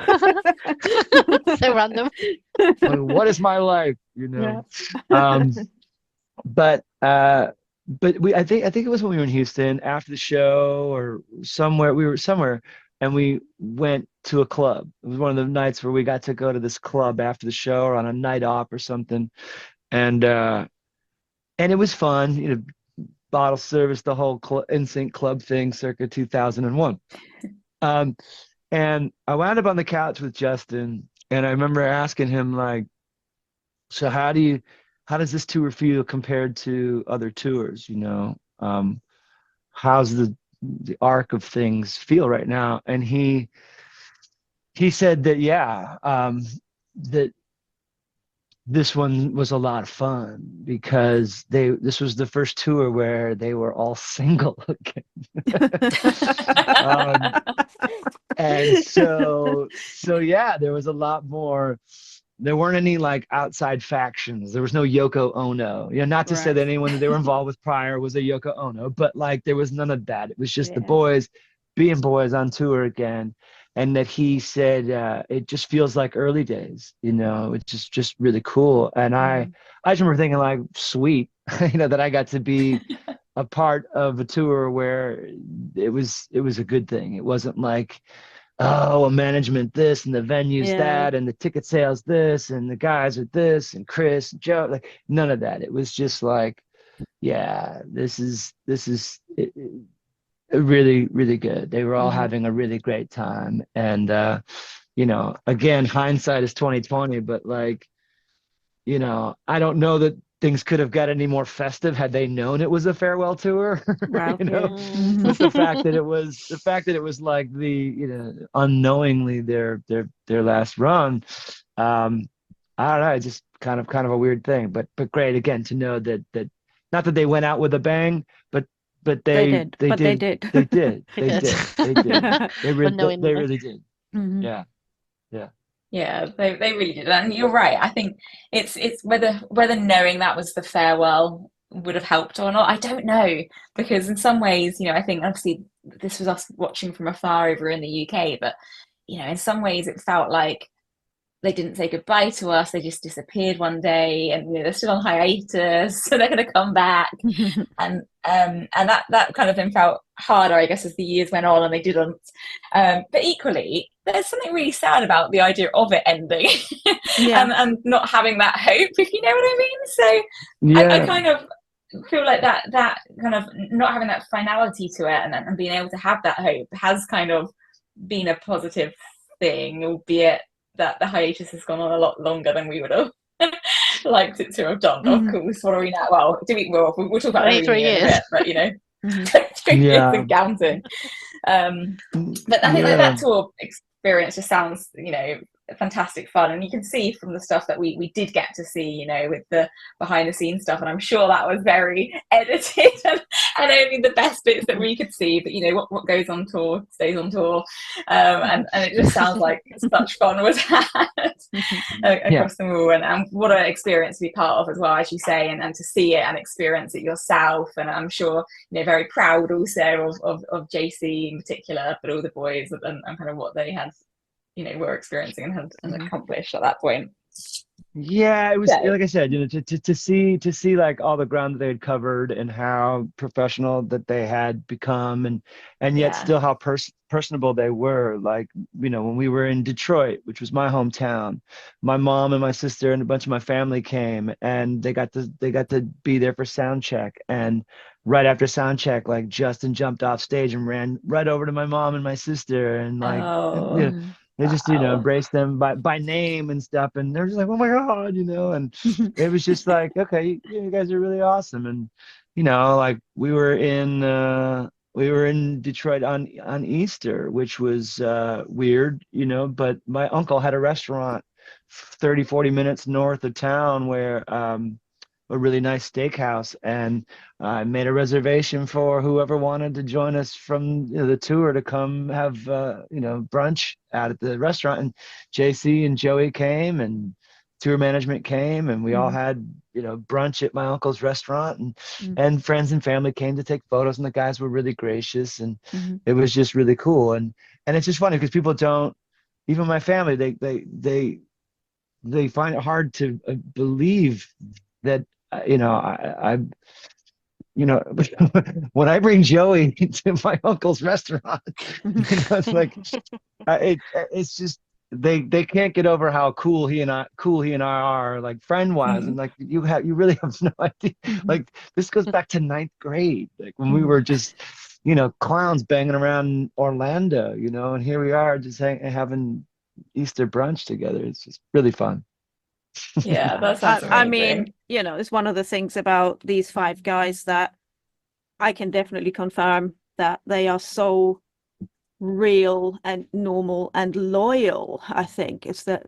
So random. like, what is my life? But I think it was when we were in Houston after the show or somewhere. We were somewhere and we went to a club. It was one of the nights where we got to go to this club after the show or on a night off or something. And it was fun, bottle service, the whole NSYNC club thing circa 2001. And I wound up on the couch with Justin, and I remember asking him like, so how does this tour feel compared to other tours? How's the arc of things feel right now? And he said that, yeah, that this one was a lot of fun because this was the first tour where they were all single again. um, and so yeah, there was a lot more. There weren't any like outside factions. There was no Yoko Ono. Not to say that anyone that they were involved with prior was a Yoko Ono, but like there was none of that. It was just the boys being boys on tour again. And that he said it just feels like early days, it's just really cool. And I just remember thinking like, sweet, that I got to be a part of a tour where it was a good thing. It wasn't like, oh, a management this and the venues that and the ticket sales this and the guys are this and Chris and Joe, like none of that. It was just like, yeah, this is really, really good. They were all having a really great time. And again, hindsight is 2020, but like, I don't know that things could have got any more festive had they known it was a farewell tour. Wow. But the fact that it was like unknowingly their last run, I don't know, just kind of a weird thing, but great again to know that not that they went out with a bang, but they did. They did. They really did. Yeah. Yeah, they really did. And you're right. I think it's whether knowing that was the farewell would have helped or not, I don't know. Because in some ways, I think obviously this was us watching from afar over in the UK, but in some ways it felt like they didn't say goodbye to us. They just disappeared one day, and they're still on hiatus, so they're going to come back. And that kind of then felt harder, I guess, as the years went on, and they didn't. But equally, there's something really sad about the idea of it ending, and not having that hope, if you know what I mean. So I kind of feel like that kind of not having that finality to it, and being able to have that hope has kind of been a positive thing, albeit that the hiatus has gone on a lot longer than we would have liked it to have done. Of course, what are we now? Well, we'll talk about 23 years. In a bit, but 3 years and counting. But I think that tour experience just sounds, fantastic fun, and you can see from the stuff that we did get to see, with the behind the scenes stuff, and I'm sure that was very edited and only the best bits that we could see, but what goes on tour stays on tour, and it just sounds like such fun was had across them all, and what an experience to be part of as well, as you say, and to see it and experience it yourself. And I'm sure very proud also of JC in particular, but all the boys and kind of what they had were experiencing and accomplished at that point. Yeah, it was like I said, to see like all the ground that they had covered and how professional that they had become, and yet still how personable they were. Like, when we were in Detroit, which was my hometown, my mom and my sister and a bunch of my family came, and they got to be there for sound check. And right after sound check, like Justin jumped off stage and ran right over to my mom and my sister, and like they just embraced them by name and stuff, and they're just like, oh my god, and it was just like, okay, you guys are really awesome. And like we were in Detroit on Easter, which was weird, but my uncle had a restaurant 30-40 minutes north of town where a really nice steakhouse, and I made a reservation for whoever wanted to join us from the tour to come have brunch out at the restaurant. And JC and Joey came, and tour management came, and we all had brunch at my uncle's restaurant, and friends and family came to take photos, and the guys were really gracious, and it was just really cool. And it's just funny because people don't, even my family, they find it hard to believe that I when I bring Joey to my uncle's restaurant, it's like it's just they can't get over how cool he and I are, like friend wise, and like you really have no idea. Like this goes back to 9th grade, like when we were just clowns banging around Orlando, and here we are just having Easter brunch together. It's just really fun. Yeah, that sounds amazing. I mean, it's one of the things about these 5 guys that I can definitely confirm that they are so real and normal and loyal. I think it's that,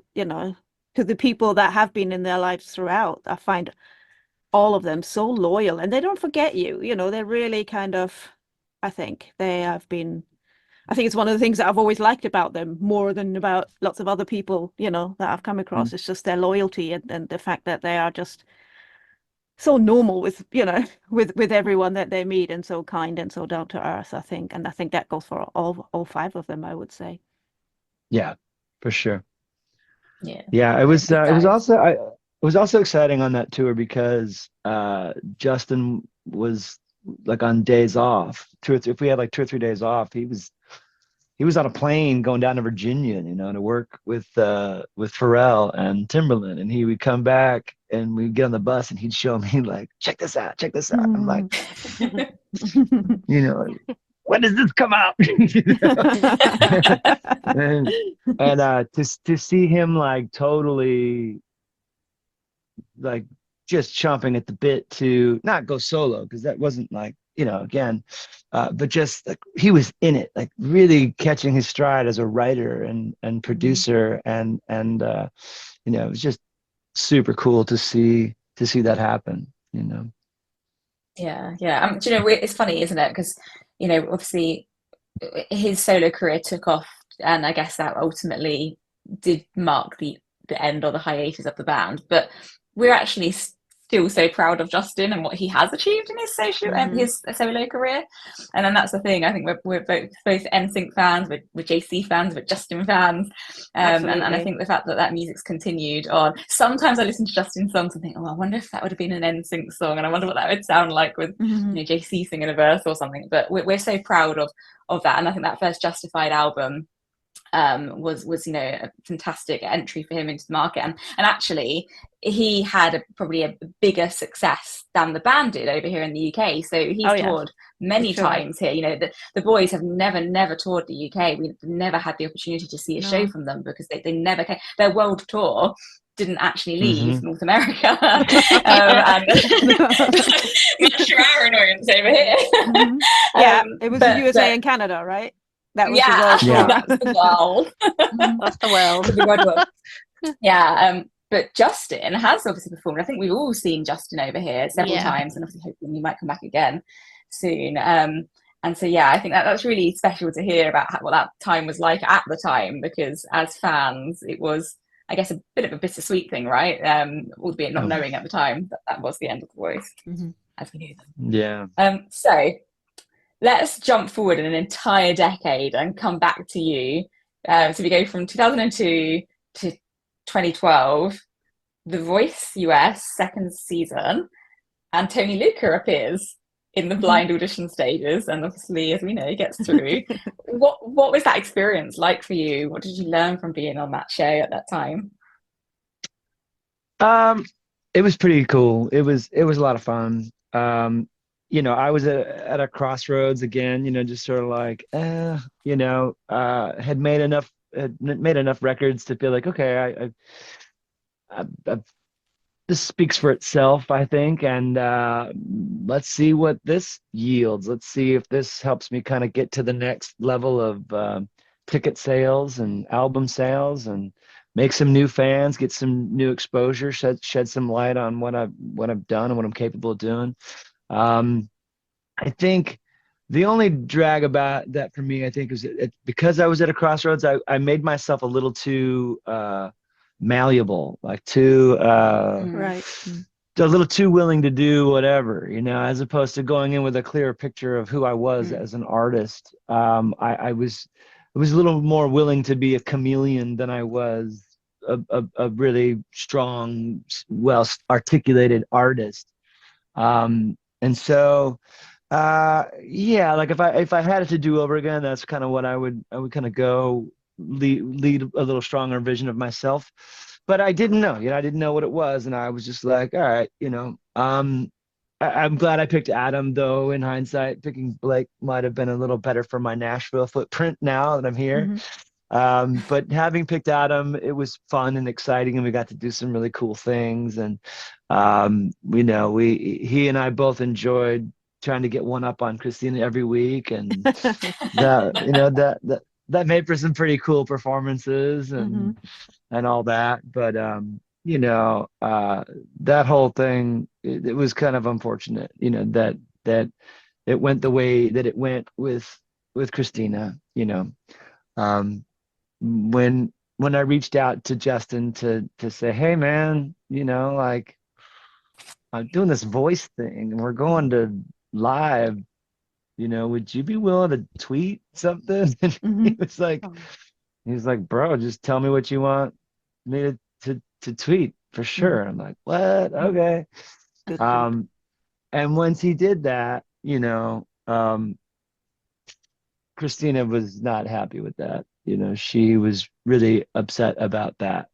to the people that have been in their lives throughout, I find all of them so loyal, and they don't forget you. You know, they're really kind of, I think they have been, I think it's one of the things that I've always liked about them more than about lots of other people, you know, that I've come across. It's just their loyalty and the fact that they are just so normal with, you know, with everyone that they meet, and so kind and so down to earth, I think. And I think that goes for all five of them, I would say. Yeah, for sure. Yeah. Yeah, Good it was guys. also exciting on that tour because Justin was like on days off, if we had like 2 or 3 days off, he was on a plane going down to Virginia, you know, to work with Pharrell and Timberland, and he would come back and we'd get on the bus and he'd show me like, check this out, check this out. I'm like, you know, when does this come out? You know? and to see him like totally like just chomping at the bit to not go solo, because that wasn't like, you know, again, but just like he was in it, like really catching his stride as a writer and producer, and you know, it was just super cool to see that happen, you know. Yeah, yeah. Do you know, it's funny, isn't it? Because, you know, obviously his solo career took off, and I guess that ultimately did mark the end or the hiatus of the band. But we're actually still so proud of Justin and what he has achieved in his his solo career. And then that's the thing. I think we're both NSYNC fans, we're JC fans, we're Justin fans, and I think the fact that that music's continued on. Sometimes I listen to Justin songs and think, oh, I wonder if that would have been an NSYNC song, and I wonder what that would sound like with you know, JC singing a verse or something. But we're so proud of that, and I think that first Justified album was you know, a fantastic entry for him into the market, and actually he had probably a bigger success than the band did over here in the UK. So he's toured many times here. You know, the boys have never toured the UK. We've never had the opportunity to see a show from them because they never came. Their world tour didn't actually leave North America. And much to our annoyance over here. Yeah, it was the USA and Canada, right? That was the world tour. That's the world. That's the world. The world. Yeah, but Justin has obviously performed. I think we've all seen Justin over here several times, and obviously hoping he might come back again soon. And so, yeah, I think that's really special to hear about what that time was like at the time, because as fans, it was, I guess, a bit of a bittersweet thing, right? Albeit not knowing at the time that was the end of the Voice, as we knew them. Yeah. So let's jump forward in an entire decade and come back to you. So we go from 2002 to 2012, The Voice US second season, and Tony Lucca appears in the blind audition stages, and obviously, as we know, he gets through. What was that experience like for you? What did you learn from being on that show at that time? It was pretty cool. It was a lot of fun. You know, I was at a crossroads again, you know, just sort of like, you know, had made enough records to feel like, okay, this speaks for itself, I think, and let's see what this yields. Let's see if this helps me kind of get to the next level of ticket sales and album sales, and make some new fans, get some new exposure, shed some light on what I've done and what I'm capable of doing. I think the only drag about that for me, I think, is because I was at a crossroads, I made myself a little too malleable, like too a little too willing to do whatever, you know, as opposed to going in with a clearer picture of who I was as an artist. I was a little more willing to be a chameleon than I was a really strong, well articulated artist. And so yeah, like if I had it to do over again, that's kind of what I would kind of go lead a little stronger vision of myself. But I didn't know, you know, I didn't know what it was, and I was just like, all right, you know, I'm glad I picked Adam, though. In hindsight, picking Blake might have been a little better for my Nashville footprint now that I'm here. But having picked Adam, it was fun and exciting, and we got to do some really cool things. And you know, he and I both enjoyed trying to get one up on Christina every week, and you know, that made for some pretty cool performances Hmm. and all that. But you know, that whole thing, it was kind of unfortunate, you know, that it went the way that it went with Christina, you know. Um, when I reached out to Justin to say, hey man, you know, like I'm doing this voice thing and we're going to live, you know, would you be willing to tweet something? And Hmm. Oh, he's like, bro, just tell me what you want me to tweet for Hmm. sure. I'm like, what? Okay. Good, good. Um, and once he did that, you know, Christina was not happy with that. You know, she was really upset about that.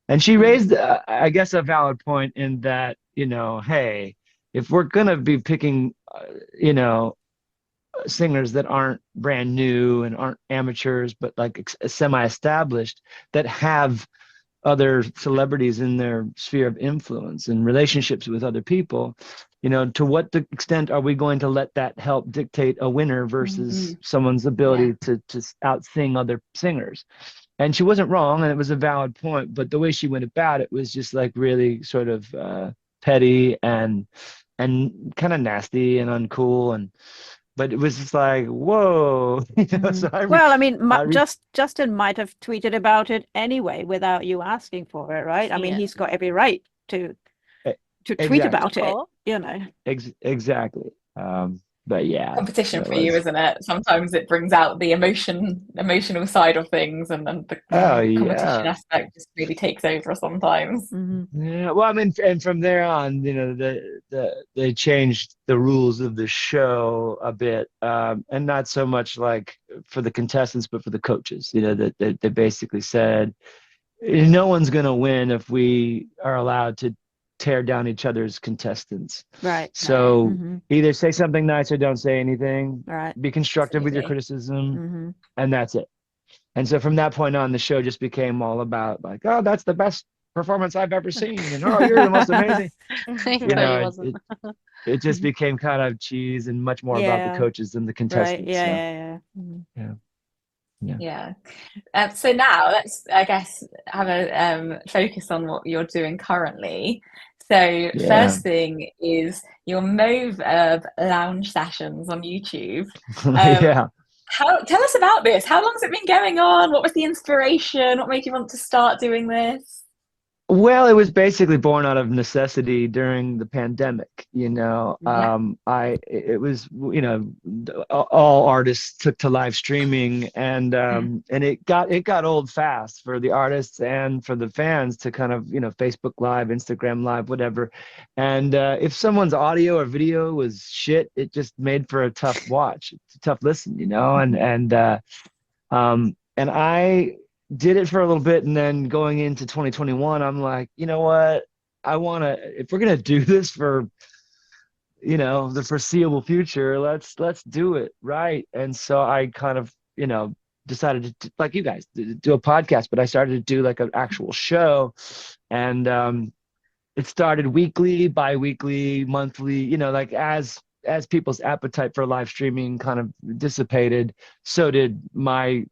And she Mm. raised, I guess, a valid point in that, you know, hey, if we're going to be picking, you know, singers that aren't brand new and aren't amateurs, but like semi-established, that have other celebrities in their sphere of influence and relationships with other people, you know, to what extent are we going to let that help dictate a winner versus Mm, someone's yeah. ability to out sing other singers? And she wasn't wrong, and it was a valid point, but the way she went about it was just like really sort of petty and kind of nasty and uncool, and but it was just like whoa, you know. Hmm. So Well, I mean, I reached Justin might have tweeted about it anyway without you asking for it, right? I mean, yeah, he's got every right to e- tweet exactly. of about it, course. you know. Exactly. But yeah, Competition that for you, was. isn't it? Sometimes it brings out the emotional side of things, and then the Oh competition yeah, aspect just maybe takes over sometimes. Hmm. yeah. Well, I mean, and from there on, you know, they changed the rules of the show a bit, and not so much like for the contestants, but for the coaches. You know, that they basically said no one's gonna win if we are allowed to tear down each other's contestants. Right. Right. So Hmm. either say something nice or don't say anything. Right. Be constructive with your Absolutely. criticism, Hmm. and that's it. And so from that point on, the show just became all about like, oh, that's the best performance I've ever seen, and oh, you're the most amazing. You But Right. he know, wasn't. it just Mhm. became kind of cheese and much more about the Yeah. coaches than the Right. contestants. Yeah. So Yeah. Yeah. Mhm. yeah, yeah, Yeah. So now let's, I guess, have a focus on what you're doing currently. So yeah, first thing is your Move lounge sessions on YouTube. Um, yeah. how tell us about this? How long has it been going on? What was the inspiration? What made you want to start doing this? Well, it was basically born out of necessity during the pandemic. You know, Yeah. it was, you know, all artists took to live streaming, Mm. and it got old fast for the artists and for the fans to kind of, you know, Facebook Live, Instagram Live, whatever. And if someone's audio or video was shit, it just made for a tough watch, a tough listen, you know, Mhm. and I did it for a little bit, and then going into 2021, I'm like, you know what? I want to, if we're gonna do this for, you know, the foreseeable future, let's do it right. And so I kind of, you know, decided to, like you guys, to do a podcast, but I started to do like an actual show, and it started weekly, bi-weekly, monthly, you know, like as people's appetite for live streaming kind of dissipated, so did my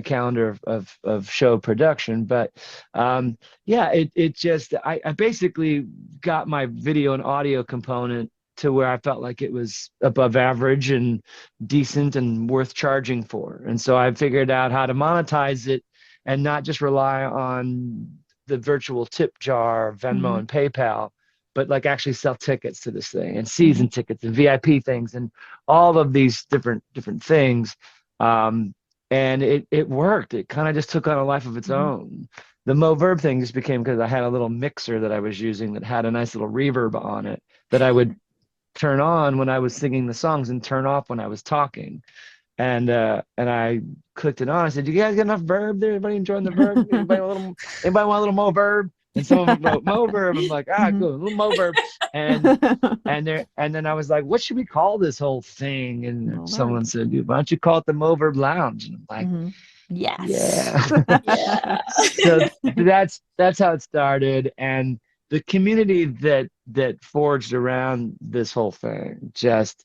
calendar of show production. But yeah, it just I basically got my video and audio component to where I felt like it was above average and decent and worth charging for. And so I figured out how to monetize it and not just rely on the virtual tip jar, Venmo Mhm. and PayPal, but like actually sell tickets to this thing and Mhm. season tickets and VIP things and all of these different things. Um, and it worked. It kind of just took on a life of its Mhm. own. The Moverb thing just became because I had a little mixer that I was using that had a nice little reverb on it that I would turn on when I was singing the songs and turn off when I was talking. And I clicked it on. I said, "You guys got enough verb there? Everybody enjoying the verb? Anybody want a little mo verb?" And someone wrote mo verb. I'm like, ah, Mhm. good, a little mo verb. And then I was like, what should we call this whole thing? And Well, verb. someone said, "Dude, why don't you call it the Mo Verb Lounge?" And I'm like, Mhm. Yes. yeah. Yeah. So that's how it started, and the community that forged around this whole thing just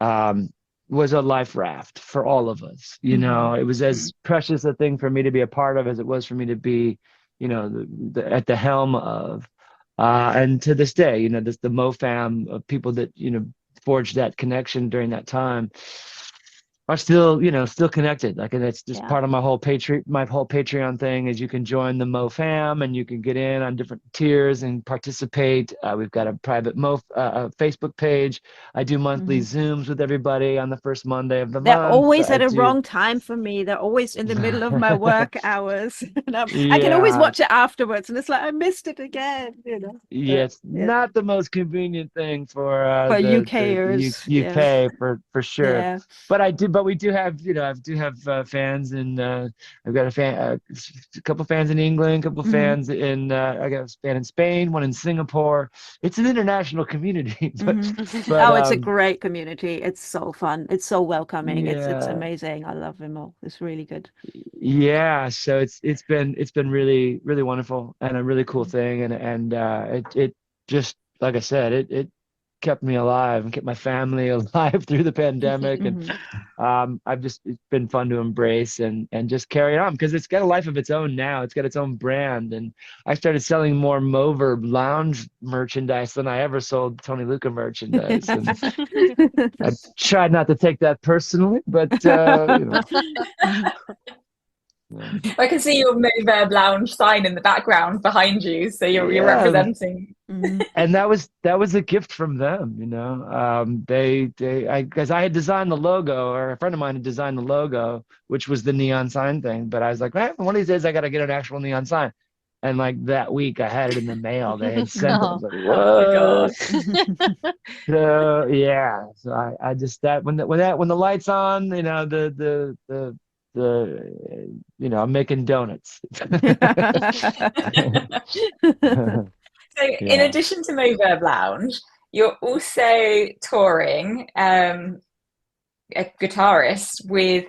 um was a life raft for all of us. You know, it was as precious a thing for me to be a part of as it was for me to be, you know, at the helm of. And to this day, you know, the MoFam of people that, you know, forged that connection during that time are still, you know, still connected. Like, and it's just Yeah. part of my whole Patreon thing is you can join the MoFam and you can get in on different tiers and participate. We've got a private Facebook page. I do monthly Zooms with everybody on the first Monday of the They're month. always I at a do. wrong time for me. They're always in the middle of my work hours. And I can always Yeah. watch it afterwards, and it's like I missed it again, you know. Yeah, it's Yeah. not the most convenient thing for For the UKers, yeah. UK for sure. Yeah. But we do have, you know, I do have fans in I've got a couple fans in England, a couple fans in I got a fan in Spain, one in Singapore. It's an international community, but Oh, it's a great community. It's so fun. It's so welcoming. It's yeah. amazing. I love them all. It's really good. Yeah, so it's been really really wonderful and a really cool thing, and it just, like I said, it kept me alive and kept my family alive through the pandemic, and it's been fun to embrace and just carry it on because it's got a life of its own now. It's got its own brand, and I started selling more Moverb lounge merchandise than I ever sold Tony Lucca merchandise, and I tried not to take that personally, but you know. I can see your Moverb Lounge sign in the background behind you, so you're Yeah, representing. and that was a gift from them, you know. Because I had designed the logo, or a friend of mine had designed the logo, which was the neon sign thing. But I was like, man, one of these days I got to get an actual neon sign. And like that week, I had it in the mail. They had sent it. I was like, Oh my what? So yeah, so I just that when the lights on, you know, you know, I'm making donuts. So, in Yeah. addition to Moverb Lounge, you're also touring a guitarist with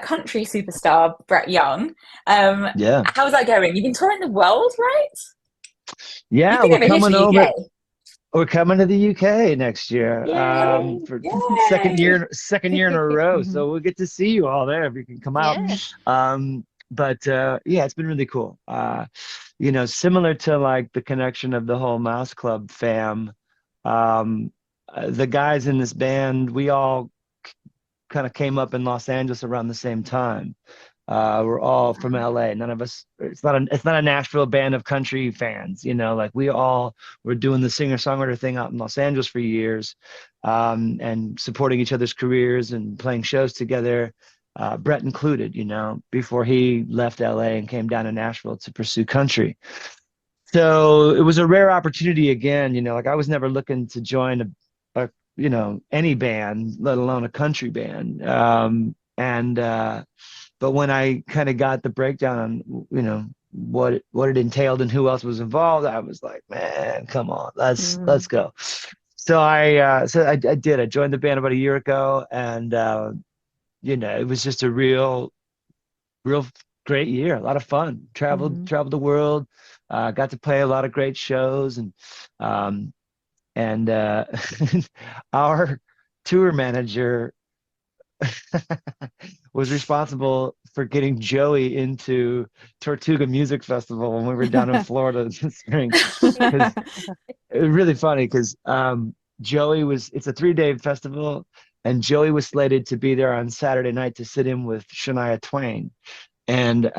country superstar Brett Young. Yeah. How's that going? You've been touring the world, right? You've Yeah, been over here to the UK. we're coming to the UK next year, Yay. for Yay! second year in a row. So we'll get to see you all there if you can come out. Yeah. But yeah, it's been really cool. You know, similar to like the connection of the whole Mouse Club fam. The guys in this band, we all kind of came up in Los Angeles around the same time. We're all from LA. None of us. It's not a Nashville band of country fans. You know, like we all were doing the singer-songwriter thing out in Los Angeles for years, and supporting each other's careers and playing shows together. Brett included. You know, before he left LA and came down to Nashville to pursue country. So it was a rare opportunity again. You know, like I was never looking to join a you know, any band, let alone a country band. But when I kind of got the breakdown on, you know, what it entailed and who else was involved, I was like, man, come on, let's go. So I did. I joined the band about a year ago, and you know, it was just a real great year. A lot of fun. Traveled the world. Got to play a lot of great shows, and our tour manager was responsible for getting Joey into Tortuga Music Festival when we were down in Florida this spring. Because it was really funny because it's a 3-day festival, and Joey was slated to be there on Saturday night to sit in with Shania Twain. And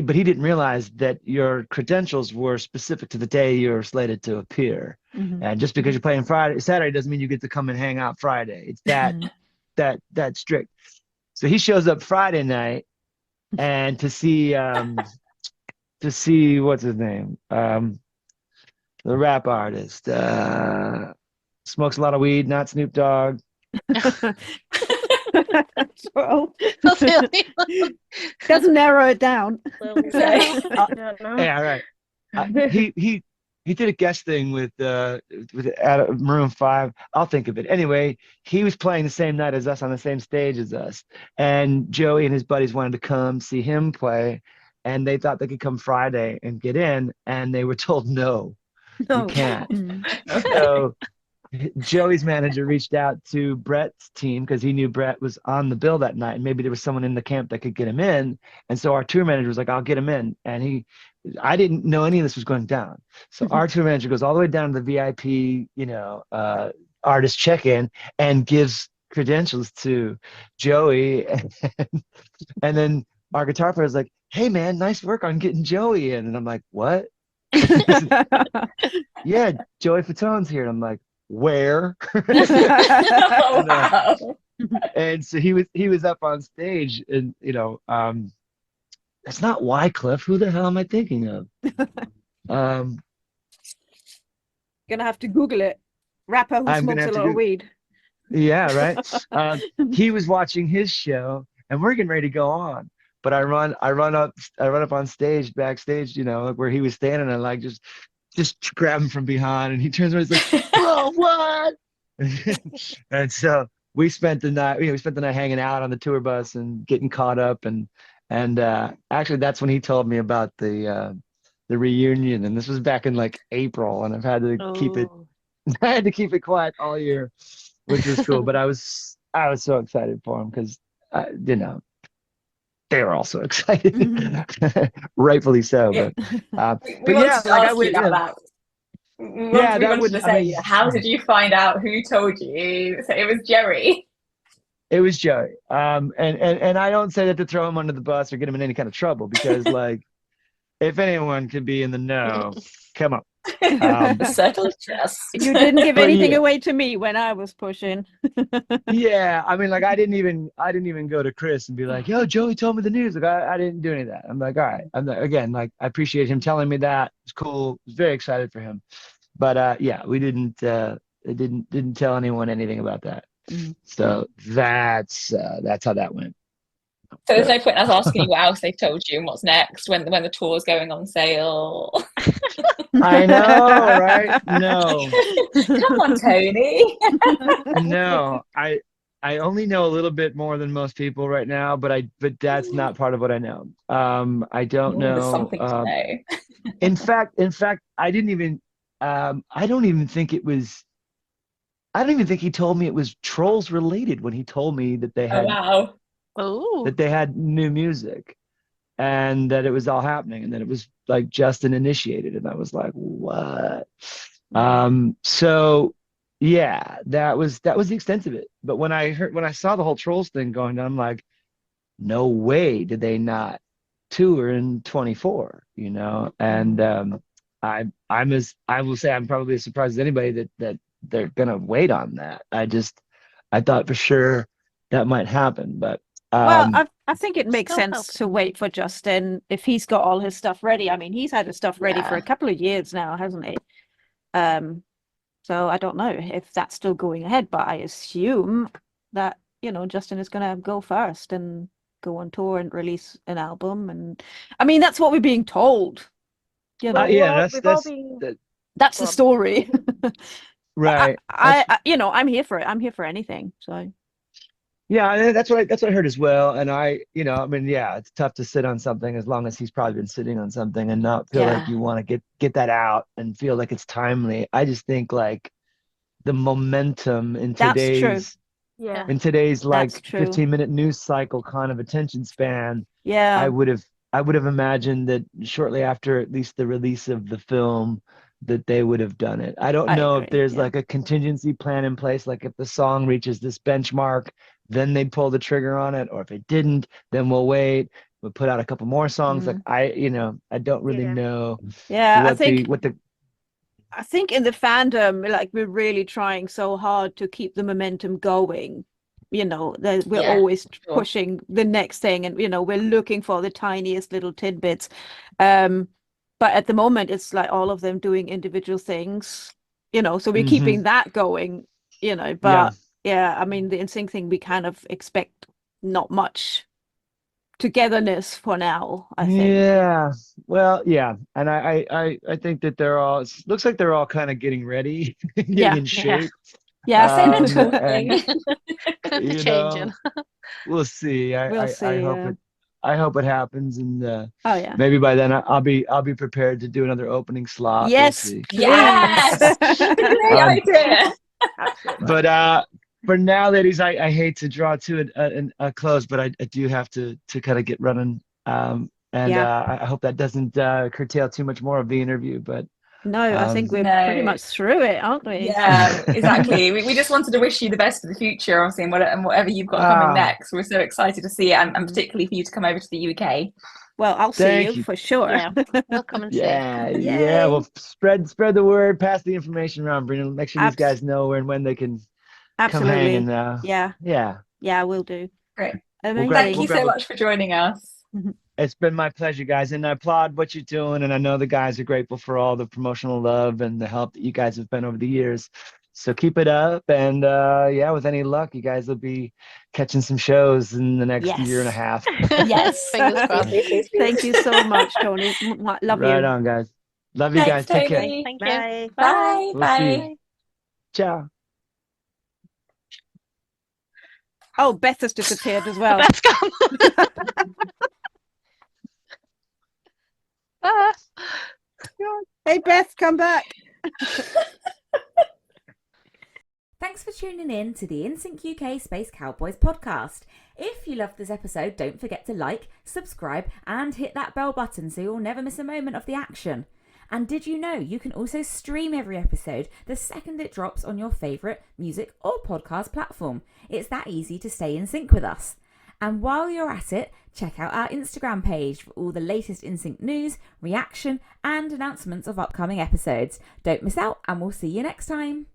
but he didn't realize that your credentials were specific to the day you're slated to appear. And just because you're playing Saturday doesn't mean you get to come and hang out Friday. It's that strict. So he shows up Friday night, and to see what's his name, the rap artist, smokes a lot of weed, not Snoop Dogg. Well, doesn't narrow it down. Yeah, right. He did a guest thing with Maroon 5. I'll think of it. Anyway, he was playing the same night as us on the same stage as us. And Joey and his buddies wanted to come see him play. And they thought they could come Friday and get in. And they were told, no, you can't. So Joey's manager reached out to Brett's team because he knew Brett was on the bill that night, and maybe there was someone in the camp that could get him in. And so our tour manager was like, "I'll get him in." And I didn't know any of this was going down. So our tour manager goes all the way down to the VIP, artist check-in and gives credentials to Joey, and then our guitar player is like, "Hey man, nice work on getting Joey in." And I'm like, "What?" "Yeah, Joey Fatone's here." And I'm like, "Where?" Oh, And, wow. and so he was up on stage, and it's not Wycliffe. Who the hell am I thinking of? Um, Gonna have to Google it. Rapper who I'm gonna smokes a have to lot of go. weed. Yeah, right. He was watching his show, and we're getting ready to go on. But I run up on stage, backstage, where he was standing, and like just grab him from behind, and he turns around, he's like, "Bro, what?" And so we spent the night, hanging out on the tour bus and getting caught up, and actually that's when he told me about the reunion, and this was back in like April, and I've had to keep it Oh. I had to keep it quiet all year, which was cool. But I was so excited for him because they were also excited, rightfully so. Yeah. We But yeah, wanted to like I ask you would, about that. We yeah, that wanted would. to I mean, say, how did you find out who told you? So it was Jerry. it was Joey. And I don't say that to throw him under the bus or get him in any kind of trouble because, like, if anyone could be in the know, come on. Circle of trust. You didn't give But anything yeah. away to me when I was pushing. Yeah, I mean, like I didn't even go to Chris and be like, "Yo, Joey told me the news." Like I didn't do any of that. I'm like, all right. Again, like I appreciate him telling me that. It's cool. I was very excited for him. But yeah, we didn't tell anyone anything about that. So that's how that went. So there's no point in us asking you what else they've told you and what's next when the tour's going on sale. I know, right? No, Come on, Tony. no. I only know a little bit more than most people right now, but that's not part of what I know. I don't There's know. something to know. In fact, I didn't even. I don't even think it was. I don't even think he told me it was Trolls related when he told me that they Oh, had wow. Oh. new music and that it was all happening and that it was like Justin initiated, and I was like, what? So yeah, that was the extent of it. But when I saw the whole Trolls thing going down, I'm like, no way did they not tour in 24, and I will say I'm probably as surprised as anybody that they're gonna wait on that. I thought for sure that might happen, but Well, I think it makes Still sense helping. to wait for Justin if he's got all his stuff ready. I mean, he's had his stuff ready for Yeah. a couple of years now, hasn't he? So I don't know if that's still going ahead, but I assume that, Justin is going to go first and go on tour and release an album. And I mean, that's what we're being told. yeah, We've all been. That's the Well, story. right. I'm here for it. I'm here for anything. So Yeah, that's what I heard as well. And I mean, yeah, it's tough to sit on something as long as he's probably been sitting on something and not feel like yeah, you want to get that out and feel like it's timely. I just think like the momentum that's true. yeah. in today's That's like true. 15-minute news cycle kind of attention span, I Yeah, would have imagined that shortly after at least the release of the film that they would have done it. I don't I know if agree. there's Yeah. like a contingency plan in place, like if the song reaches this benchmark, then they'd pull the trigger on it, or if it didn't, then we'll wait. We'll put out a couple more songs. Like I don't really know Yeah, what the I think in the fandom, like we're really trying so hard to keep the momentum going. That we're Yeah, always sure. pushing the next thing, and we're looking for the tiniest little tidbits. But at the moment, it's like all of them doing individual things. So we're keeping that going. yeah. But yeah, I mean the NSYNC thing, we kind of expect not much togetherness for now, I think. Yeah. Well, yeah. And I think that it looks like they're all kind of getting ready, getting Yeah, in Yeah. shape. yeah. Say they're And talking. you Changing. know, we'll see. We'll I see. hope it happens, and Oh yeah. maybe by then I'll be prepared to do another opening slot. We'll Yes, see. please. Yes! Great Um, idea. Absolutely. But for now, ladies, I hate to draw to a close, but I do have to kind of get running. And I hope that doesn't curtail too much more of the interview. But No, I think we're pretty much through it, aren't we? Yeah, exactly. We just wanted to wish you the best for the future, obviously, and whatever you've got coming next. We're so excited to see it, and particularly for you to come over to the UK. Well, I'll see you for sure. Yeah, we'll come and see. Yeah. Well, spread the word, pass the information around, Brina. Make sure these guys know where and when they can come hang. And yeah, we'll do. Great. Amazing. Thank you so much for joining us. It's been my pleasure, guys, and I applaud what you're doing. And I know the guys are grateful for all the promotional love and the help that you guys have been over the years. So keep it up, and with any luck, you guys will be catching some shows in the next year and a half. Yes. Fingers crossed. Thank you so much, Tony. Love you. Right on, guys. Love you guys. Take care. Thank Bye. you. Bye. We'll Bye. see you. Ciao. Oh, Beth has disappeared as well. Beth's gone. Hey, Beth, come back. Thanks for tuning in to the NSYNC UK Space Cowboys podcast. If you loved this episode, don't forget to like, subscribe, and hit that bell button so you'll never miss a moment of the action. And did you know you can also stream every episode the second it drops on your favourite music or podcast platform? It's that easy to stay in sync with us. And while you're at it, check out our Instagram page for all the latest NSYNC news, reaction, and announcements of upcoming episodes. Don't miss out, and we'll see you next time.